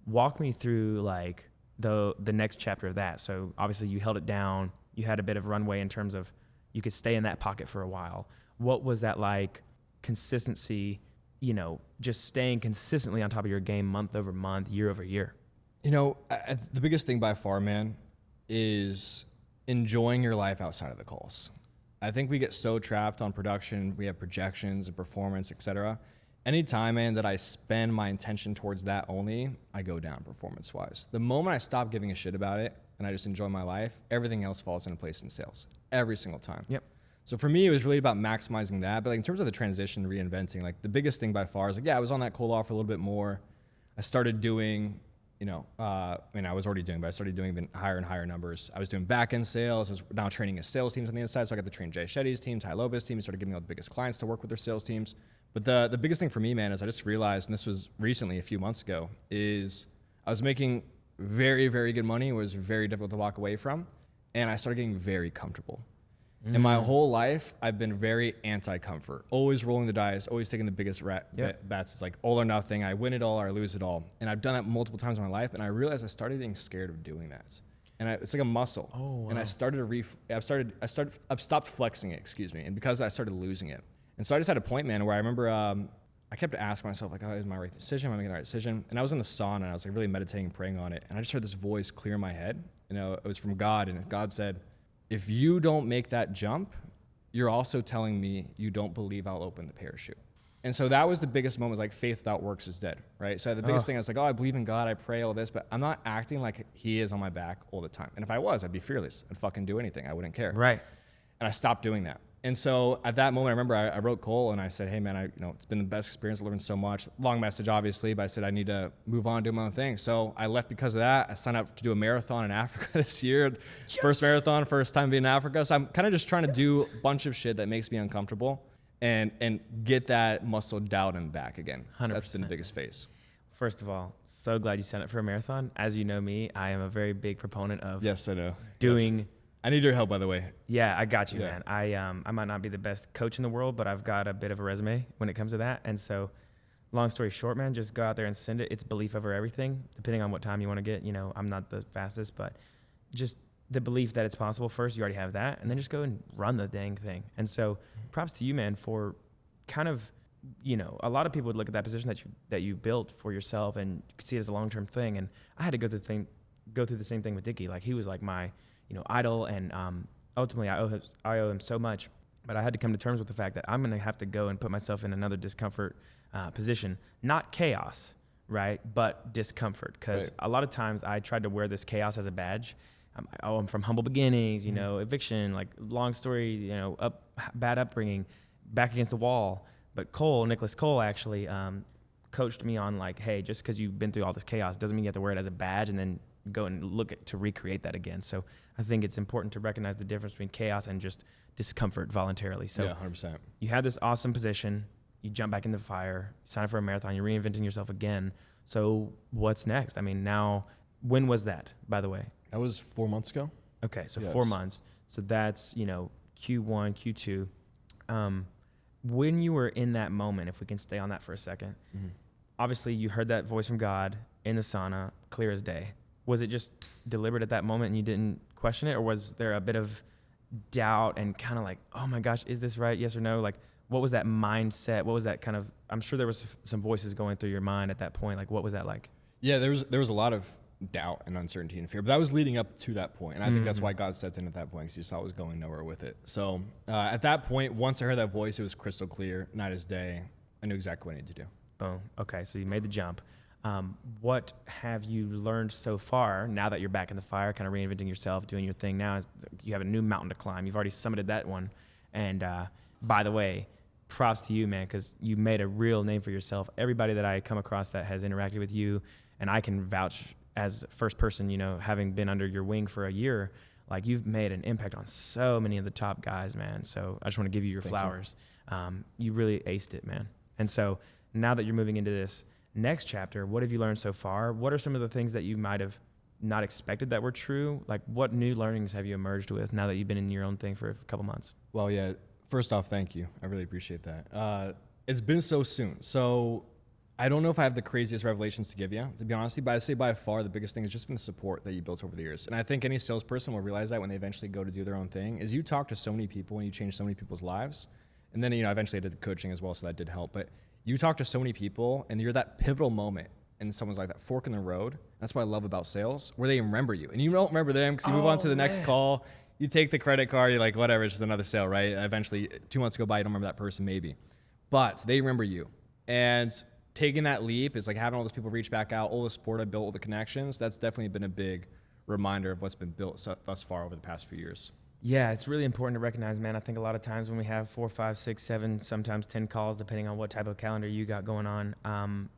Walk me through like the next chapter of that. So obviously you held it down. You had a bit of runway in terms of you could stay in that pocket for a while. What was that like? Consistency, just staying consistently on top of your game month over month, year over year. The biggest thing by far, man, is enjoying your life outside of the calls. I think we get so trapped on production. We have projections and performance, etc. Anytime, man, that I spend my intention towards that only, I go down performance-wise. The moment I stop giving a shit about it and I just enjoy my life, everything else falls into place in sales every single time. Yep. So for me, it was really about maximizing that. But like in terms of the transition, reinventing, like the biggest thing by far is like, I was on that cold offer a little bit more. I started doing, I was already doing, but I started doing even higher and higher numbers. I was doing back-end sales. I was now training as sales teams on the inside. So I got to train Jay Shetty's team, Ty Lopez's team, started giving me all the biggest clients to work with their sales teams. But the biggest thing for me, man, is I just realized, and this was recently a few months ago, is I was making very, very good money. It was very difficult to walk away from. And I started getting very comfortable. In my whole life, I've been very anti-comfort, always rolling the dice, always taking the biggest bets. It's like all or nothing. I win it all or I lose it all. And I've done that multiple times in my life. And I realized I started being scared of doing that. And it's like a muscle. Oh, wow. And I started I stopped flexing it, And because I started losing it. And so I just had a point, man, where I remember I kept asking myself, like, is my right decision? Am I making the right decision? And I was in the sauna and I was like really meditating and praying on it. And I just heard this voice clear in my head. It was from God. And God said, if you don't make that jump, you're also telling me you don't believe I'll open the parachute. And so that was the biggest moment, like faith without works is dead, right? So the biggest thing, I was like, I believe in God, I pray all this, but I'm not acting like he is on my back all the time. And if I was, I'd be fearless. I'd fucking do anything. I wouldn't care. Right. And I stopped doing that. And so at that moment, I remember I wrote Cole and I said, hey man, it's been the best experience. I learned so much. Long message, obviously, but I said I need to move on, do my own thing. So I left because of that. I signed up to do a marathon in Africa this year. Yes. First marathon, first time being in Africa. So I'm kind of just trying to do a bunch of shit that makes me uncomfortable and get that muscle dialed and back again. 100%. That's been the biggest phase. First of all, so glad you signed up for a marathon. As you know me, I am a very big proponent of yes, I know. doing. Yes. I need your help, by the way. Yeah, I got you, man. I might not be the best coach in the world, but I've got a bit of a resume when it comes to that. And so, long story short, man, just go out there and send it. It's belief over everything, depending on what time you want to get. I'm not the fastest, but just the belief that it's possible first, you already have that. And then just go and run the dang thing. And so, props to you, man, for kind of, a lot of people would look at that position that you built for yourself and you could see it as a long-term thing. And I had to go through the same thing with Dickie. Like, he was like my idol, and ultimately I owe him so much. But I had to come to terms with the fact that I'm going to have to go and put myself in another discomfort position, not chaos, right? But discomfort, because a lot of times I tried to wear this chaos as a badge. I'm from humble beginnings, eviction, like long story, bad upbringing, back against the wall. But Nicholas Cole actually coached me on like, hey, just because you've been through all this chaos doesn't mean you have to wear it as a badge and then go and to recreate that again. So I think it's important to recognize the difference between chaos and just discomfort voluntarily. So 100%. You had this awesome position, you jump back into the fire, you sign up for a marathon, you're reinventing yourself again. So what's next? I mean, now, when was that, by the way? That was 4 months ago. Okay, so yes. 4 months. So that's, Q1, Q2. When you were in that moment, if we can stay on that for a second, obviously you heard that voice from God in the sauna, clear as day. Was it just deliberate at that moment and you didn't question it? Or was there a bit of doubt and kind of like, oh my gosh, is this right? Yes or no? Like, what was that mindset? What was that kind of, I'm sure there was some voices going through your mind at that point. Like, what was that like? Yeah, there was a lot of doubt and uncertainty and fear, but that was leading up to that point. And I think that's why God stepped in at that point, because he saw I was going nowhere with it. So at that point, once I heard that voice, it was crystal clear, night as day. I knew exactly what I needed to do. Boom. Okay, so you made the jump. What have you learned so far now that you're back in the fire, kind of reinventing yourself, doing your thing now? You have a new mountain to climb. You've already summited that one. And by the way, props to you, man, because you made a real name for yourself. Everybody that I come across that has interacted with you, and I can vouch as first person, you know, having been under your wing for a year, like you've made an impact on so many of the top guys, man. So I just want to give you your flowers. You really aced it, man. And so now that you're moving into this next chapter, what have you learned so far? What are some of the things that you might have not expected that were true? Like, what new learnings have you emerged with now that you've been in your own thing for a couple months? Well, yeah, first off, thank you. I really appreciate that. It's been so soon. So I don't know if I have the craziest revelations to give you, to be honest, but I'd say by far the biggest thing has just been the support that you built over the years. And I think any salesperson will realize that when they eventually go to do their own thing, is you talk to so many people and you change so many people's lives. And then, you know, eventually I did the coaching as well, so that did help. But you talk to so many people and you're that pivotal moment and someone's like that fork in the road. That's what I love about sales, where they remember you. And you don't remember them because you move on to the next call. You take the credit card, you're like, whatever, it's just another sale, right? Eventually, 2 months go by, you don't remember that person maybe. But they remember you. And taking that leap is like having all those people reach back out, all the support I built, all the connections. That's definitely been a big reminder of what's been built thus far over the past few years. Yeah, it's really important to recognize, man. I think a lot of times when we have 4, 5, 6, 7, sometimes 10 calls, depending on what type of calendar you got going on,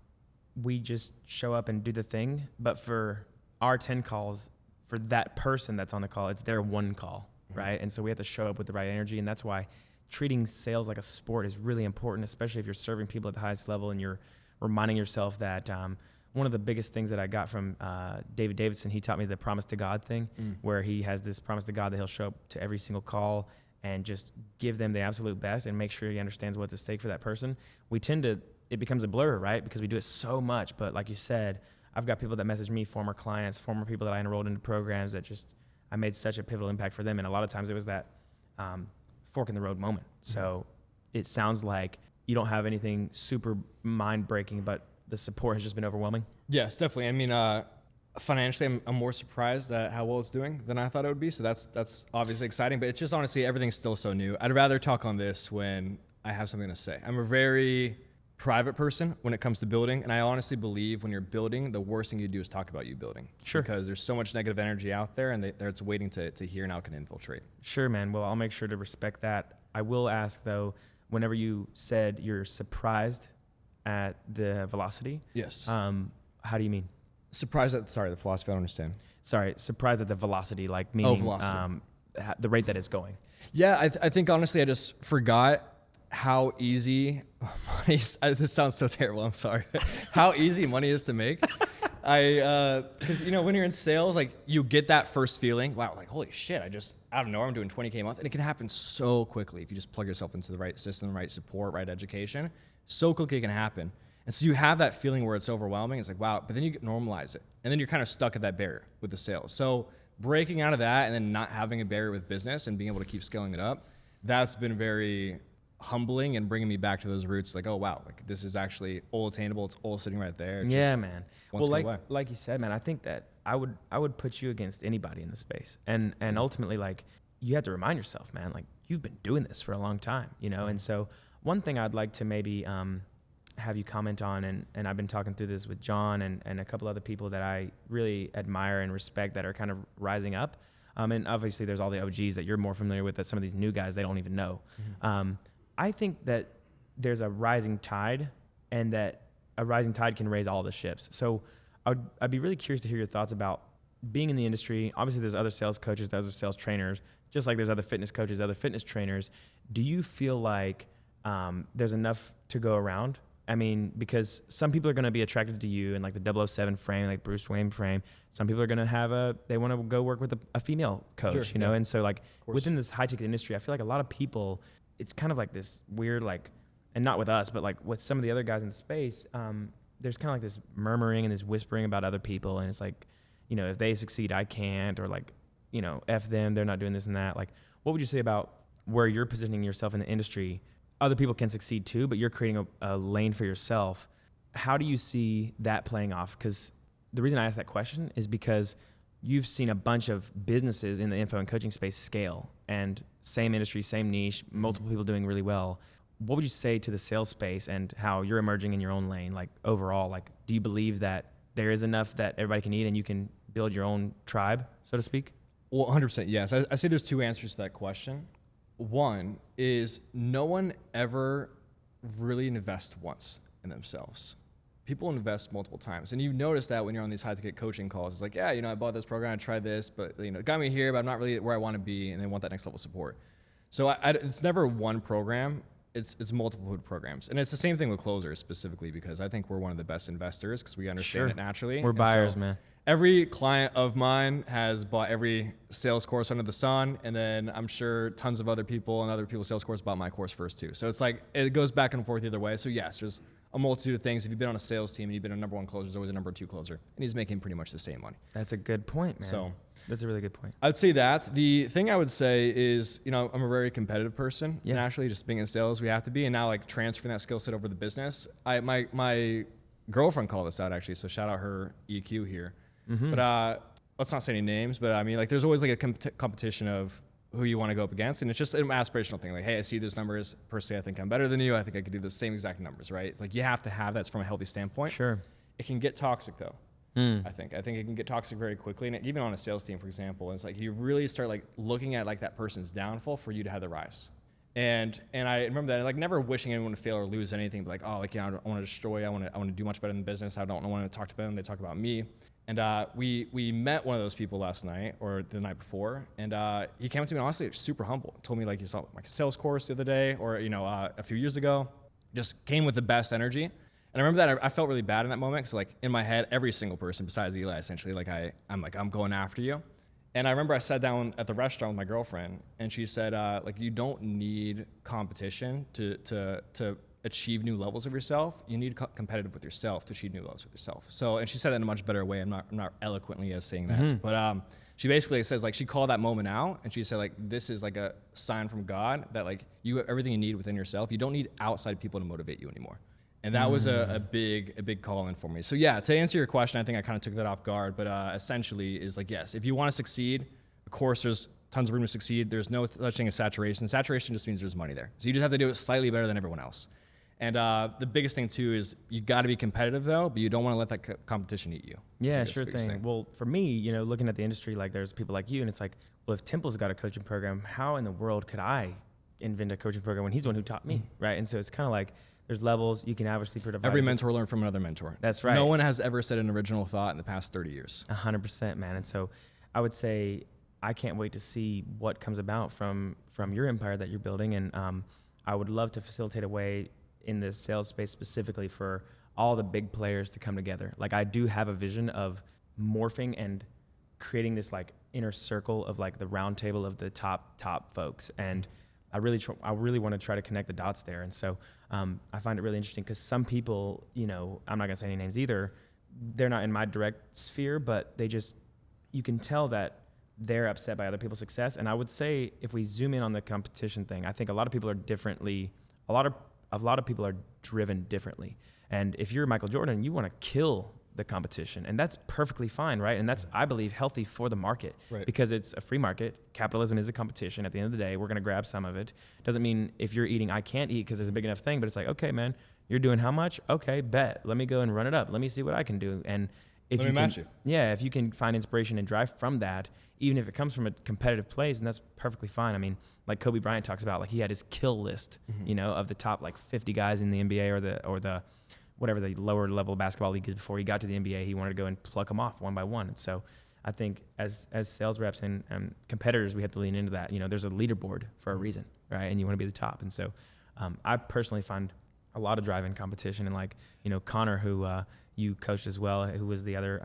we just show up and do the thing. But for our 10 calls, for that person that's on the call, it's their one call, right? And so we have to show up with the right energy. And that's why treating sales like a sport is really important, especially if you're serving people at the highest level and you're reminding yourself that one of the biggest things that I got from David Davidson, he taught me the promise to God thing, where he has this promise to God that he'll show up to every single call and just give them the absolute best and make sure he understands what's at stake for that person. We tend to, it becomes a blur, right? Because we do it so much. But like you said, I've got people that message me, former clients, former people that I enrolled into programs that just, I made such a pivotal impact for them. And a lot of times it was that fork in the road moment. So it sounds like you don't have anything super mind breaking, but the support has just been overwhelming. Yes, definitely. I mean, financially, I'm more surprised at how well it's doing than I thought it would be. So that's obviously exciting, but it's just honestly, everything's still so new. I'd rather talk on this when I have something to say. I'm a very private person when it comes to building. And I honestly believe when you're building, the worst thing you do is talk about you building. Sure. Because there's so much negative energy out there and it's waiting to hear and how it can infiltrate. Sure, man. Well, I'll make sure to respect that. I will ask though, whenever you said you're surprised at the velocity. Yes. How do you mean? Surprised at, sorry, the philosophy, I don't understand. Sorry, surprised at the velocity, like meaning velocity. The rate that it's going. Yeah, I think honestly, I just forgot how easy money is. This sounds so terrible. I'm sorry. How easy money is to make. Because you know, when you're in sales, like you get that first feeling, wow, like holy shit, I don't know, I'm doing 20K a month, and it can happen so quickly if you just plug yourself into the right system, right support, right education. So quickly it can happen. And so you have that feeling where it's overwhelming. It's like, wow, but then you normalize it. And then you're kind of stuck at that barrier with the sales. So breaking out of that and then not having a barrier with business and being able to keep scaling it up, that's been very humbling and bringing me back to those roots. Like, oh, wow, like this is actually all attainable. It's all sitting right there. It's yeah, man. Well, like you said, man, I think that I would put you against anybody in the space. And ultimately, like, you have to remind yourself, man, like you've been doing this for a long time, you know? And so one thing I'd like to maybe have you comment on, and I've been talking through this with John and a couple other people that I really admire and respect that are kind of rising up. And obviously there's all the OGs that you're more familiar with that some of these new guys, they don't even know. I think that there's a rising tide and that a rising tide can raise all the ships. So I'd be really curious to hear your thoughts about being in the industry. Obviously there's other sales coaches, there's other sales trainers, just like there's other fitness coaches, other fitness trainers. Do you feel like there's enough to go around? I mean, because some people are going to be attracted to you in like the 007 frame, like Bruce Wayne frame. Some people are going to they want to go work with a female coach, sure, you know? yeah. And so like within this high ticket industry, I feel like a lot of people, it's kind of like this weird, like, and not with us, but like with some of the other guys in space, there's kind of like this murmuring and this whispering about other people. And it's like, you know, if they succeed, I can't, or like, you know, F them, they're not doing this and that. Like, what would you say about where you're positioning yourself in the industry? Other people can succeed too, but you're creating a lane for yourself. How do you see that playing off? Because the reason I ask that question is because you've seen a bunch of businesses in the info and coaching space scale, and same industry, same niche, multiple people doing really well. What would you say to the sales space and how you're emerging in your own lane? Like overall, like, do you believe that there is enough that everybody can eat and you can build your own tribe, so to speak? Well, 100% yes. I say there's two answers to that question. One is no one ever really invest once in themselves. People invest multiple times. And you notice that when you're on these high ticket coaching calls, it's like, yeah, I bought this program, I tried this, but it got me here, but I'm not really where I want to be, and they want that next level support. So it's never one program. It's multiple programs. And it's the same thing with closers specifically, because I think we're one of the best investors because we understand it naturally. We're buyers, man. Every client of mine has bought every sales course under the sun, and then I'm sure tons of other people and other people's sales course bought my course first too. So it's like, it goes back and forth either way. So yes, there's a multitude of things. If you've been on a sales team and you've been a number one closer, there's always a number two closer, and he's making pretty much the same money. That's a good point, man. So that's a really good point. I'd say that. The thing I would say is, I'm a very competitive person. Yeah. Naturally, just being in sales, we have to be. And now, like, transferring that skill set over to the business. My girlfriend called this out, actually, so shout out her EQ here. Mm-hmm. But let's not say any names, but I mean, like, there's always like a competition of who you want to go up against. And it's just an aspirational thing. Like, hey, I see those numbers. Personally, I think I'm better than you. I think I could do the same exact numbers, right? It's like, you have to have that from a healthy standpoint. Sure. It can get toxic, though. I think it can get toxic very quickly. And even on a sales team, for example, it's like you really start like looking at like that person's downfall for you to have the rise. And I remember that, like, never wishing anyone to fail or lose anything, but like, oh, like, I want to destroy. I want to do much better in the business. I don't want to talk to them. They talk about me. And we met one of those people last night or the night before, and he came up to me and honestly super humble. Told me like he saw like a sales course the other day or a few years ago. Just came with the best energy. And I remember that I felt really bad in that moment because, like, in my head, every single person besides Eli, essentially, like, I'm going after you. And I remember I sat down at the restaurant with my girlfriend, and she said, like, you don't need competition to achieve new levels of yourself. You need competitive with yourself to achieve new levels with yourself. So, and she said that in a much better way. I'm not eloquently as saying that, but she basically says, like, she called that moment out, and she said, like, this is like a sign from God that, like, you have everything you need within yourself. You don't need outside people to motivate you anymore. And that was a big call in for me. So yeah, to answer your question, I think I kind of took that off guard, but essentially is like, yes, if you want to succeed, of course there's tons of room to succeed. There's no such thing as saturation. Saturation just means there's money there. So you just have to do it slightly better than everyone else. And the biggest thing too is you got to be competitive though, but you don't want to let that competition eat you. Yeah, sure thing. Well, for me, looking at the industry, like there's people like you, and it's like, well, if Temple's got a coaching program, how in the world could I invent a coaching program when he's the one who taught me, right? And so it's kind of like, there's levels. You can obviously provide. Every mentor learned from another mentor. That's right. No one has ever said an original thought in the past 30 years. 100%, man. And so I would say I can't wait to see what comes about from your empire that you're building. And I would love to facilitate a way in the sales space specifically for all the big players to come together. Like, I do have a vision of morphing and creating this like inner circle of like the round table of the top folks. And I really want to try to connect the dots there. And so I find it really interesting because some people, I'm not going to say any names either, they're not in my direct sphere, but you can tell that they're upset by other people's success. And I would say if we zoom in on the competition thing, I think a lot of people are a lot of people are driven differently. And if you're Michael Jordan, you want to kill the competition, and that's perfectly fine, right? And that's, I believe, healthy for the market, right? Because it's a free market. Capitalism is a competition. At the end of the day, we're going to grab some of it. Doesn't mean if you're eating, I can't eat because there's a big enough thing, but it's like, okay, man, you're doing how much? Okay, bet. Let me go and run it up. Let me see what I can do. And if if you can find inspiration and drive from that, even if it comes from a competitive place, and that's perfectly fine. I mean, like Kobe Bryant talks about, like he had his kill list, of the top like 50 guys in the NBA or the whatever the lower level basketball league is before he got to the NBA. He wanted to go and pluck them off one by one. And so I think as sales reps and competitors, we have to lean into that. There's a leaderboard for a reason, right? And you want to be the top. And so I personally find a lot of drive in competition. And like, Connor, who you coached as well, who was the other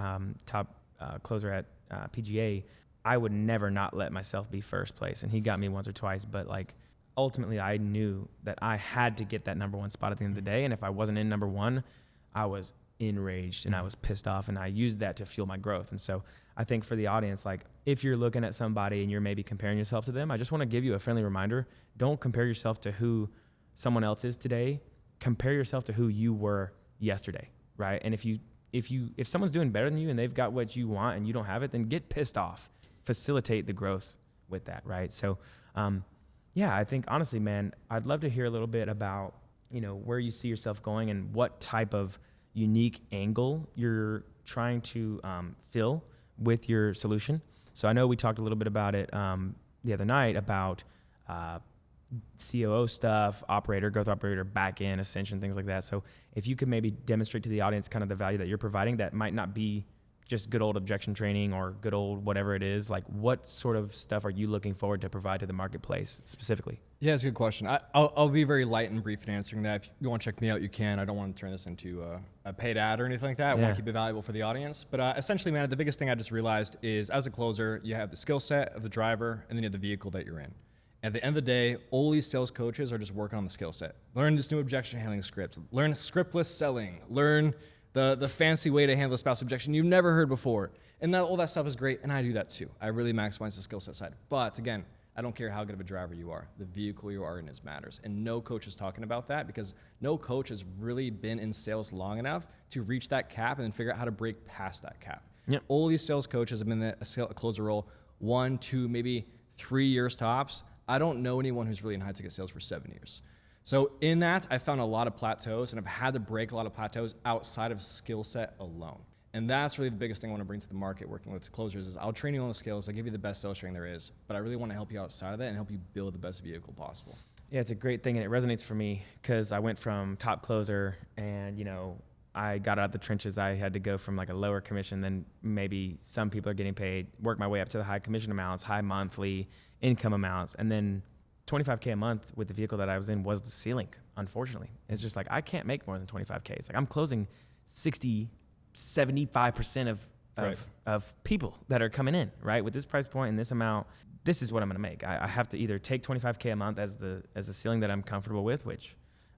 top closer at PGA, I would never not let myself be first place. And he got me once or twice, but like, ultimately, I knew that I had to get that number one spot at the end of the day. And if I wasn't in number one, I was enraged and I was pissed off, and I used that to fuel my growth. And so I think for the audience, like if you're looking at somebody and you're maybe comparing yourself to them, I just want to give you a friendly reminder. Don't compare yourself to who someone else is today. Compare yourself to who you were yesterday, right? And if someone's doing better than you and they've got what you want and you don't have it, then get pissed off. Facilitate the growth with that, right? So, yeah, I think honestly, man, I'd love to hear a little bit about, where you see yourself going and what type of unique angle you're trying to fill with your solution. So I know we talked a little bit about it the other night about COO stuff, operator, growth operator, back end, ascension, things like that. So if you could maybe demonstrate to the audience kind of the value that you're providing, that might not be just good old objection training or good old whatever it is, like what sort of stuff are you looking forward to provide to the marketplace specifically? Yeah, it's a good question. I'll be very light and brief in answering that. If you want to check me out, you can. I don't want to turn this into a paid ad or anything like that. I want to keep it valuable for the audience. But essentially, man, the biggest thing I just realized is as a closer, you have the skill set of the driver and then you have the vehicle that you're in. At the end of the day, all these sales coaches are just working on the skill set. Learn this new objection handling script. Learn scriptless selling. Learn the fancy way to handle a spouse objection you've never heard before. And all that stuff is great, and I do that too. I really maximize the skill set side. But again, I don't care how good of a driver you are. The vehicle you are in matters. And no coach is talking about that because no coach has really been in sales long enough to reach that cap and then figure out how to break past that cap. Yep. All these sales coaches have been in a closer role 1, 2, maybe 3 years tops. I don't know anyone who's really in high ticket sales for 7 years. So in that, I found a lot of plateaus and I've had to break a lot of plateaus outside of skill set alone. And that's really the biggest thing I want to bring to the market working with closers is I'll train you on the skills, I'll give you the best sales training there is, but I really want to help you outside of that and help you build the best vehicle possible. Yeah, it's a great thing and it resonates for me because I went from top closer and, I got out of the trenches. I had to go from like a lower commission than maybe some people are getting paid, work my way up to the high commission amounts, high monthly income amounts, and then $25K a month with the vehicle that I was in was the ceiling, unfortunately. It's just like, I can't make more than $25K. It's like I'm closing 60, 75% of people that are coming in, right? With this price point and this amount, this is what I'm going to make. I have to either take $25K a month as the ceiling that I'm comfortable with, which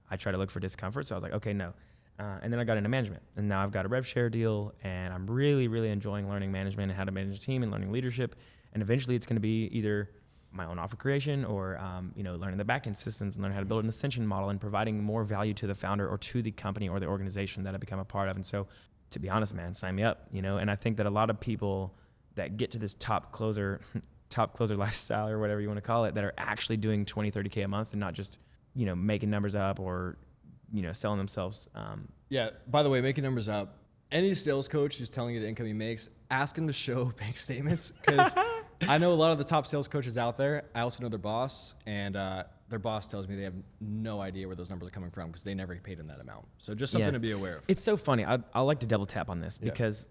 I try to look for discomfort. So I was like, okay, no. And then I got into management and now I've got a rev share deal and I'm really, really enjoying learning management and how to manage a team and learning leadership. And eventually it's going to be either my own offer creation or, learning the back-end systems and learning how to build an ascension model and providing more value to the founder or to the company or the organization that I become a part of. And so to be honest, man, sign me up, and I think that a lot of people that get to this top closer lifestyle or whatever you want to call it, that are actually doing 20, 30K a month and not just, making numbers up or, selling themselves. Yeah. By the way, making numbers up, any sales coach who's telling you the income he makes, ask him to show bank statements because I know a lot of the top sales coaches out there. I also know their boss, and their boss tells me they have no idea where those numbers are coming from because they never paid him that amount. So just something to be aware of. It's so funny. I like to double tap on this because,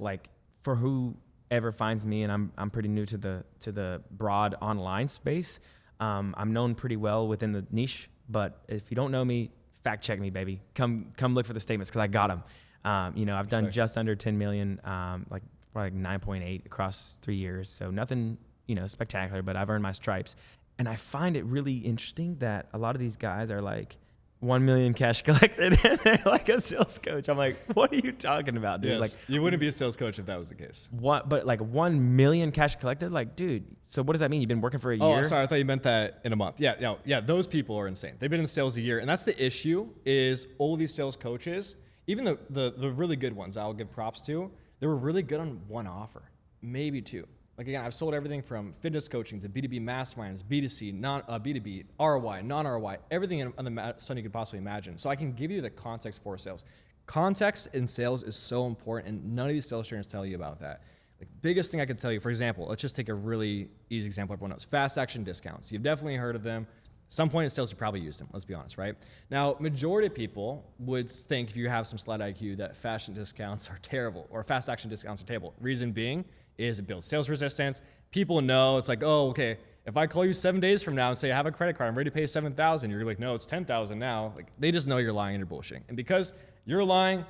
for whoever finds me, and I'm pretty new to the broad online space. I'm known pretty well within the niche, but if you don't know me, fact check me, baby. Come look for the statements because I got them. I've done just under 10 million, probably 9.8 across 3 years. So nothing, spectacular, but I've earned my stripes. And I find it really interesting that a lot of these guys are like 1 million cash collected and they're like a sales coach. I'm like, what are you talking about, dude? Yes, like, you wouldn't be a sales coach if that was the case. What? But like 1 million cash collected? Like, dude, so what does that mean? You've been working for a year? Oh, sorry. I thought you meant that in a month. Yeah. Those people are insane. They've been in sales a year. And that's the issue is all these sales coaches, even the really good ones I'll give props to, they were really good on one offer, maybe two. Like again, I've sold everything from fitness coaching to B2B masterminds, B2C, B2B, ROI, non-ROI, everything under the sun you could possibly imagine. So I can give you the context for sales. Context in sales is so important, and none of these sales trainers tell you about that. Like biggest thing I can tell you, for example, let's just take a really easy example everyone knows. Fast action discounts. You've definitely heard of them. Some point in sales, you probably used them, let's be honest, right? Now, majority of people would think if you have some slight IQ that fashion discounts are terrible or fast action discounts are terrible. Reason being is it builds sales resistance. People know it's like, oh, okay, if I call you 7 days from now and say I have a credit card, I'm ready to pay $7,000, you're like, no, it's $10,000 now. Like they just know you're lying and you're bullshitting. And because you're lying,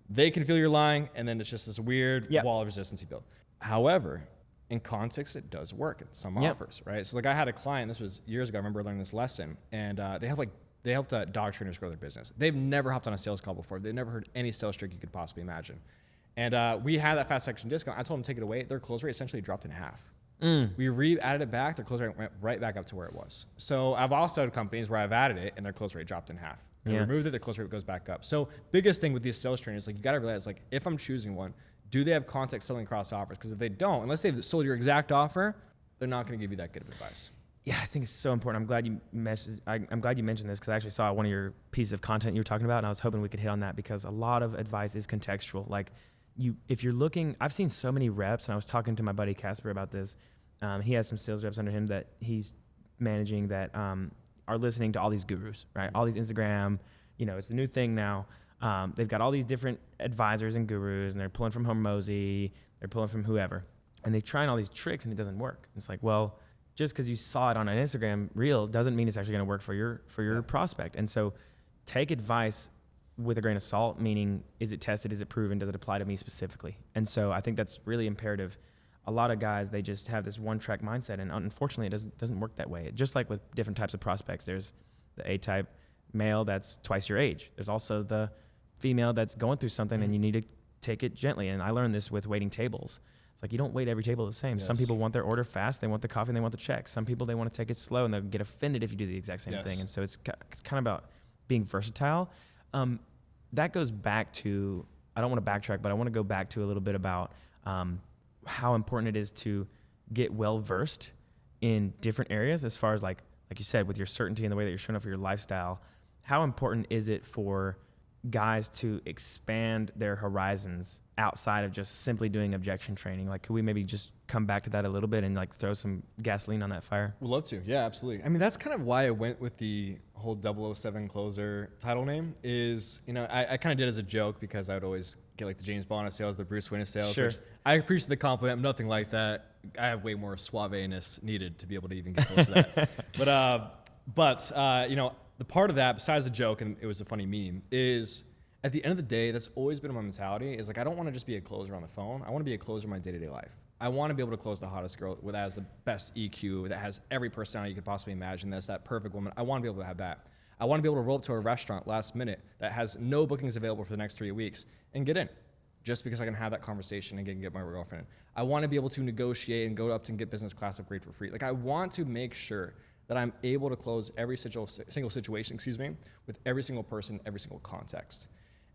they can feel you're lying, and then it's just this weird wall of resistance you build. However, in context, it does work in some offers, right? So like I had a client, this was years ago, I remember learning this lesson, and they helped dog trainers grow their business. They've never hopped on a sales call before. They've never heard any sales trick you could possibly imagine. And we had that fast action discount. I told them to take it away. Their close rate essentially dropped in half. We added it back. Their close rate went right back up to where it was. So I've also had companies where I've added it and their close rate dropped in half. They removed it, their close rate goes back up. So biggest thing with these sales trainers, like you got to realize, like if I'm choosing one, do they have context selling across offers? Because if they don't, unless they've sold your exact offer, they're not going to give you that good of advice. Yeah, I think it's so important. I'm glad you mentioned this because I actually saw one of your pieces of content you were talking about, and I was hoping we could hit on that because a lot of advice is contextual. Like if you're looking, I've seen so many reps, and I was talking to my buddy Casper about this. He has some sales reps under him that he's managing that are listening to all these gurus, right? All these Instagram, it's the new thing now. They've got all these different advisors and gurus, and they're pulling from Hormozy, they're pulling from whoever, and they're trying all these tricks, and it doesn't work. It's like, well, just because you saw it on an Instagram reel doesn't mean it's actually going to work for your prospect. And so, take advice with a grain of salt. Meaning, is it tested? Is it proven? Does it apply to me specifically? And so, I think that's really imperative. A lot of guys, they just have this one-track mindset, and unfortunately, it doesn't work that way. Just like with different types of prospects, there's the A-type male that's twice your age. There's also the female that's going through something, and you need to take it gently. And I learned this with waiting tables. It's like, you don't wait every table the same. Yes. Some people want their order fast. They want the coffee and they want the check. Some people, they want to take it slow, and they'll get offended if you do the exact same thing. And so it's kind of about being versatile. That goes back to, I don't want to backtrack, but I want to go back to a little bit about how important it is to get well-versed in different areas as far as like you said, with your certainty and the way that you're showing up for your lifestyle. How important is it for guys to expand their horizons outside of just simply doing objection training? Like, could we maybe just come back to that a little bit and like throw some gasoline on that fire? We'd love to. Yeah, absolutely. I mean, that's kind of why I went with the whole 007 closer title name is, I kind of did it as a joke because I would always get like the James Bond of sales, the Bruce Wayne of sales. Sure. I appreciate the compliment. I'm nothing like that. I have way more suaveness needed to be able to even get close to that. But the part of that, besides the joke, and it was a funny meme, is at the end of the day, that's always been my mentality, is like, I don't want to just be a closer on the phone. I want to be a closer in my day-to-day life. I want to be able to close the hottest girl that has the best EQ, that has every personality you could possibly imagine, that's that perfect woman. I want to be able to have that. I want to be able to roll up to a restaurant last minute that has no bookings available for the next 3 weeks and get in, just because I can have that conversation and get my girlfriend in. I want to be able to negotiate and go up and get business class upgrade for free. Like, I want to make sure that I'm able to close every single situation, with every single person, every single context.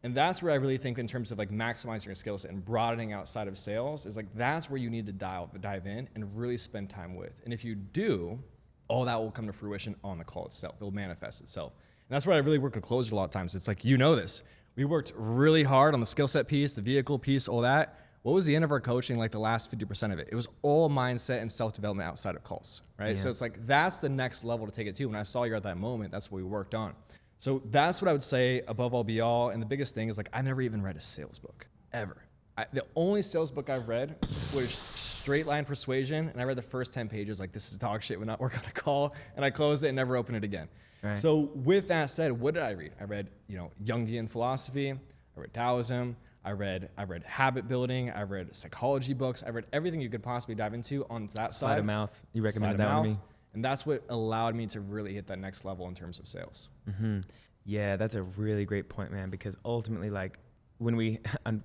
And that's where I really think, in terms of like maximizing your skill set and broadening outside of sales, is like, that's where you need to dive in and really spend time with. And if you do, all that will come to fruition on the call itself. It will manifest itself. And that's where I really work with closers a lot of times. It's like, this. We worked really hard on the skill set piece, the vehicle piece, all that. What was the end of our coaching, like the last 50% of it? It was all mindset and self-development outside of calls, right? Yeah. So it's like, that's the next level to take it to. When I saw you at that moment, that's what we worked on. So that's what I would say above all be all. And the biggest thing is, like, I've never even read a sales book, ever. The only sales book I've read was Straight Line Persuasion. And I read the first 10 pages, like, this is dog shit, would not work on a call. And I closed it and never opened it again. Right. So with that said, what did I read? I read, Jungian philosophy. I read Taoism. I read habit building. I read psychology books. I read everything you could possibly dive into on that side. Sleight of mouth. You recommended that one to me. And that's what allowed me to really hit that next level in terms of sales. Mm-hmm. Yeah, that's a really great point, man, because ultimately, like, when we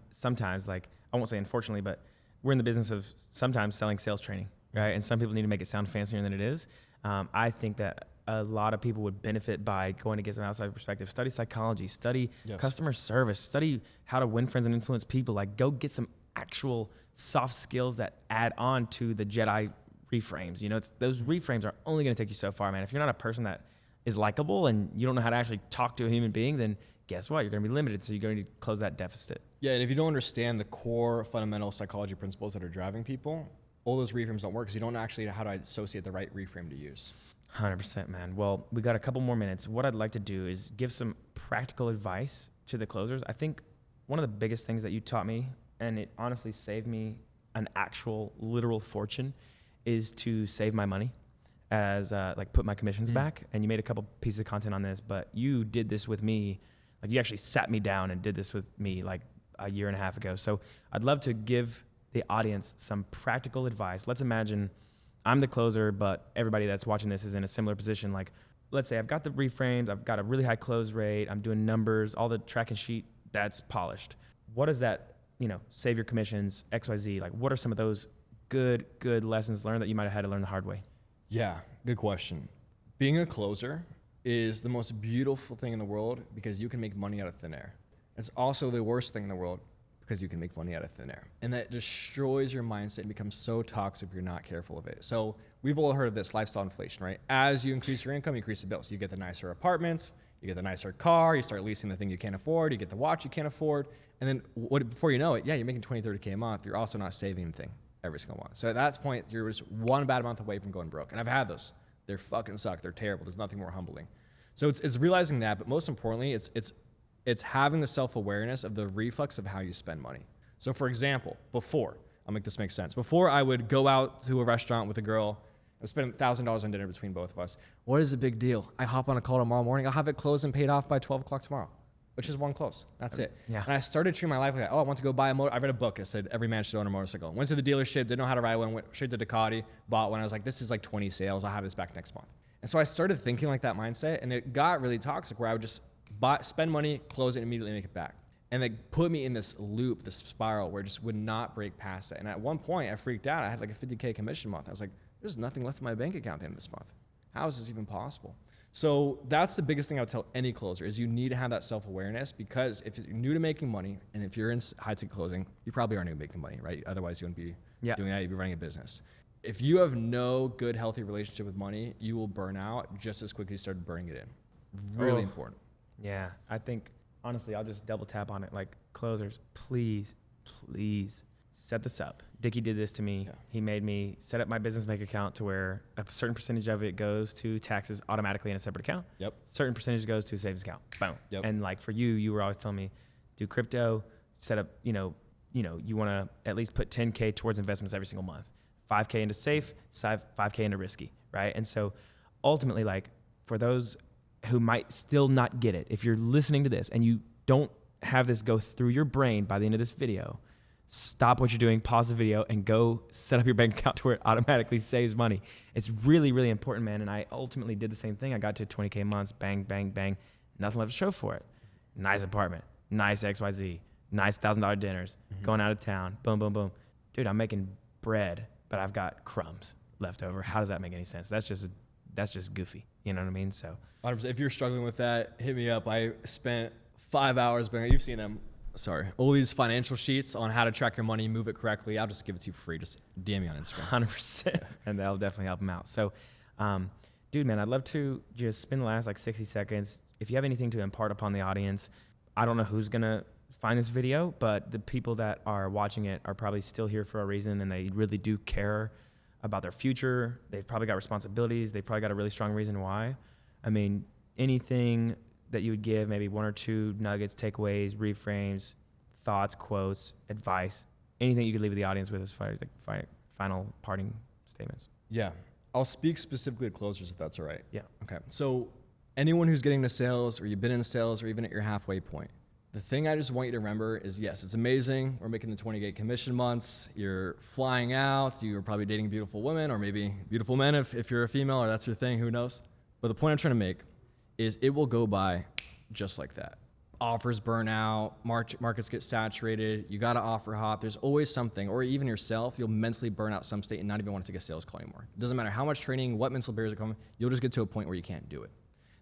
sometimes, like, I won't say unfortunately, but we're in the business of sometimes selling sales training, right? And some people need to make it sound fancier than it is. I think that a lot of people would benefit by going to get some outside perspective. Study psychology, study customer service, study how to win friends and influence people. Like, go get some actual soft skills that add on to the Jedi reframes. Those reframes are only going to take you so far, man. If you're not a person that is likable and you don't know how to actually talk to a human being, then guess what? You're going to be limited. So you're going to need to close that deficit. Yeah, and if you don't understand the core fundamental psychology principles that are driving people, all those reframes don't work because you don't actually know how to associate the right reframe to use. 100%, man. Well, we got a couple more minutes. What I'd like to do is give some practical advice to the closers. I think one of the biggest things that you taught me, and it honestly saved me an actual literal fortune, is to save my money, as put my commissions back. And you made a couple pieces of content on this, but you did this with me. Like, you actually sat me down and did this with me like a year and a half ago. So I'd love to give the audience some practical advice. Let's imagine I'm the closer, but everybody that's watching this is in a similar position. Like, let's say I've got the reframes, I've got a really high close rate, I'm doing numbers, all the tracking sheet that's polished. What is that, save your commissions, XYZ? Like, what are some of those good lessons learned that you might have had to learn the hard way? Yeah, good question. Being a closer is the most beautiful thing in the world because you can make money out of thin air. It's also the worst thing in the world because you can make money out of thin air. And that destroys your mindset and becomes so toxic if you're not careful of it. So we've all heard of this lifestyle inflation, right? As you increase your income, you increase the bills. You get the nicer apartments, you get the nicer car, you start leasing the thing you can't afford, you get the watch you can't afford. And then before you know it, you're making 20, 30K a month. You're also not saving anything every single month. So at that point, you're just one bad month away from going broke. And I've had those. They're fucking suck. They're terrible. There's nothing more humbling. So it's realizing that, but most importantly, it's having the self-awareness of the reflex of how you spend money. So for example, I'll make this make sense. Before I would go out to a restaurant with a girl, I would spend $1,000 on dinner between both of us. What is the big deal? I hop on a call tomorrow morning. I'll have it closed and paid off by 12 o'clock tomorrow, which is one close. That's it. Yeah. And I started treating my life like, I want to go buy a motor. I read a book. It said every man should own a motorcycle. Went to the dealership, didn't know how to ride one, went straight to Ducati, bought one. I was like, this is like 20 sales. I'll have this back next month. And so I started thinking like that mindset, and it got really toxic where I would just spend money, close it, and immediately make it back. And it put me in this loop, this spiral where I just would not break past it. And at one point, I freaked out. I had like a $50K commission month. I was like, there's nothing left in my bank account at the end of this month. How is this even possible? So that's the biggest thing I would tell any closer is you need to have that self-awareness, because if you're new to making money, and if you're in high-ticket closing, you probably are new to making money, right? Otherwise, you wouldn't be doing that. You'd be running a business. If you have no good, healthy relationship with money, you will burn out just as quickly as you start burning it in. Really important. Yeah, I think, honestly, I'll just double tap on it. Like, closers, please set this up. Dickie did this to me. Yeah. He made me set up my business bank account to where a certain percentage of it goes to taxes automatically in a separate account. Yep. Certain percentage goes to a savings account. Boom. Yep. And like for you were always telling me, do crypto, set up, you want to at least put 10K towards investments every single month. 5K into safe, 5K into risky, right? And so ultimately, like, for those who might still not get it, if you're listening to this and you don't have this go through your brain by the end of this video, stop what you're doing, pause the video, and go set up your bank account to where it automatically saves money. It's really, really important, man. And I ultimately did the same thing. I got to 20K months, bang, bang, bang, nothing left to show for it. Nice apartment, nice XYZ, nice $1,000 dinners, going out of town, boom, boom, boom. Dude, I'm making bread, but I've got crumbs left over. How does that make any sense? That's just goofy. You know what I mean? So 100%. If you're struggling with that, hit me up. I spent 5 hours, you've seen them. All these financial sheets on how to track your money, move it correctly. I'll just give it to you for free. Just DM me on Instagram. 100%. And that'll definitely help them out. So, dude, man, I'd love to just spend the last like 60 seconds. If you have anything to impart upon the audience, I don't know who's going to find this video, but the people that are watching it are probably still here for a reason, and they really do care about their future. They've probably got responsibilities. They've probably got a really strong reason why. I mean, anything that you would give, maybe one or two nuggets, takeaways, reframes, thoughts, quotes, advice, anything you could leave with the audience with as far as like final parting statements. Yeah. I'll speak specifically to closers if that's all right. Yeah. Okay. So anyone who's getting into sales, or you've been in sales, or even at your halfway point, the thing I just want you to remember is, yes, it's amazing. We're making the 20K commission months. You're flying out. You're probably dating beautiful women, or maybe beautiful men if you're a female, or that's your thing, who knows? But the point I'm trying to make is it will go by just like that. Offers burn out, markets get saturated, you got to offer hop. There's always something, or even yourself, you'll mentally burn out some state and not even want to take a sales call anymore. It doesn't matter how much training, what mental barriers are coming, you'll just get to a point where you can't do it.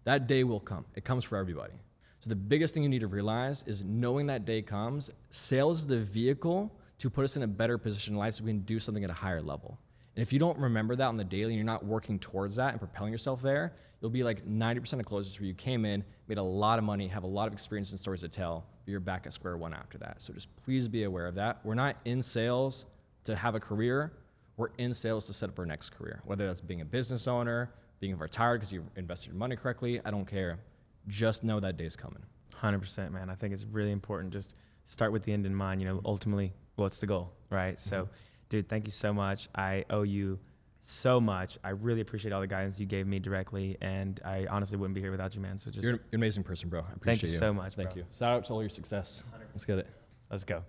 That day will come. It comes for everybody. So the biggest thing you need to realize is, knowing that day comes, sales is the vehicle to put us in a better position in life so we can do something at a higher level. And if you don't remember that on the daily and you're not working towards that and propelling yourself there, you'll be like 90% of closers where you came in, made a lot of money, have a lot of experience and stories to tell, but you're back at square one after that. So just please be aware of that. We're not in sales to have a career. We're in sales to set up our next career, whether that's being a business owner, being retired because you've invested your money correctly. I don't care. Just know that day's coming. 100%, man. I think it's really important. Just start with the end in mind. Ultimately, what's the goal, right? So, dude, thank you so much. I owe you so much. I really appreciate all the guidance you gave me directly, and I honestly wouldn't be here without you, man. So just, you're an amazing person, bro. I appreciate thank you so much, bro. Thank you. Shout out to all your success. 100%. Let's get it. Let's go.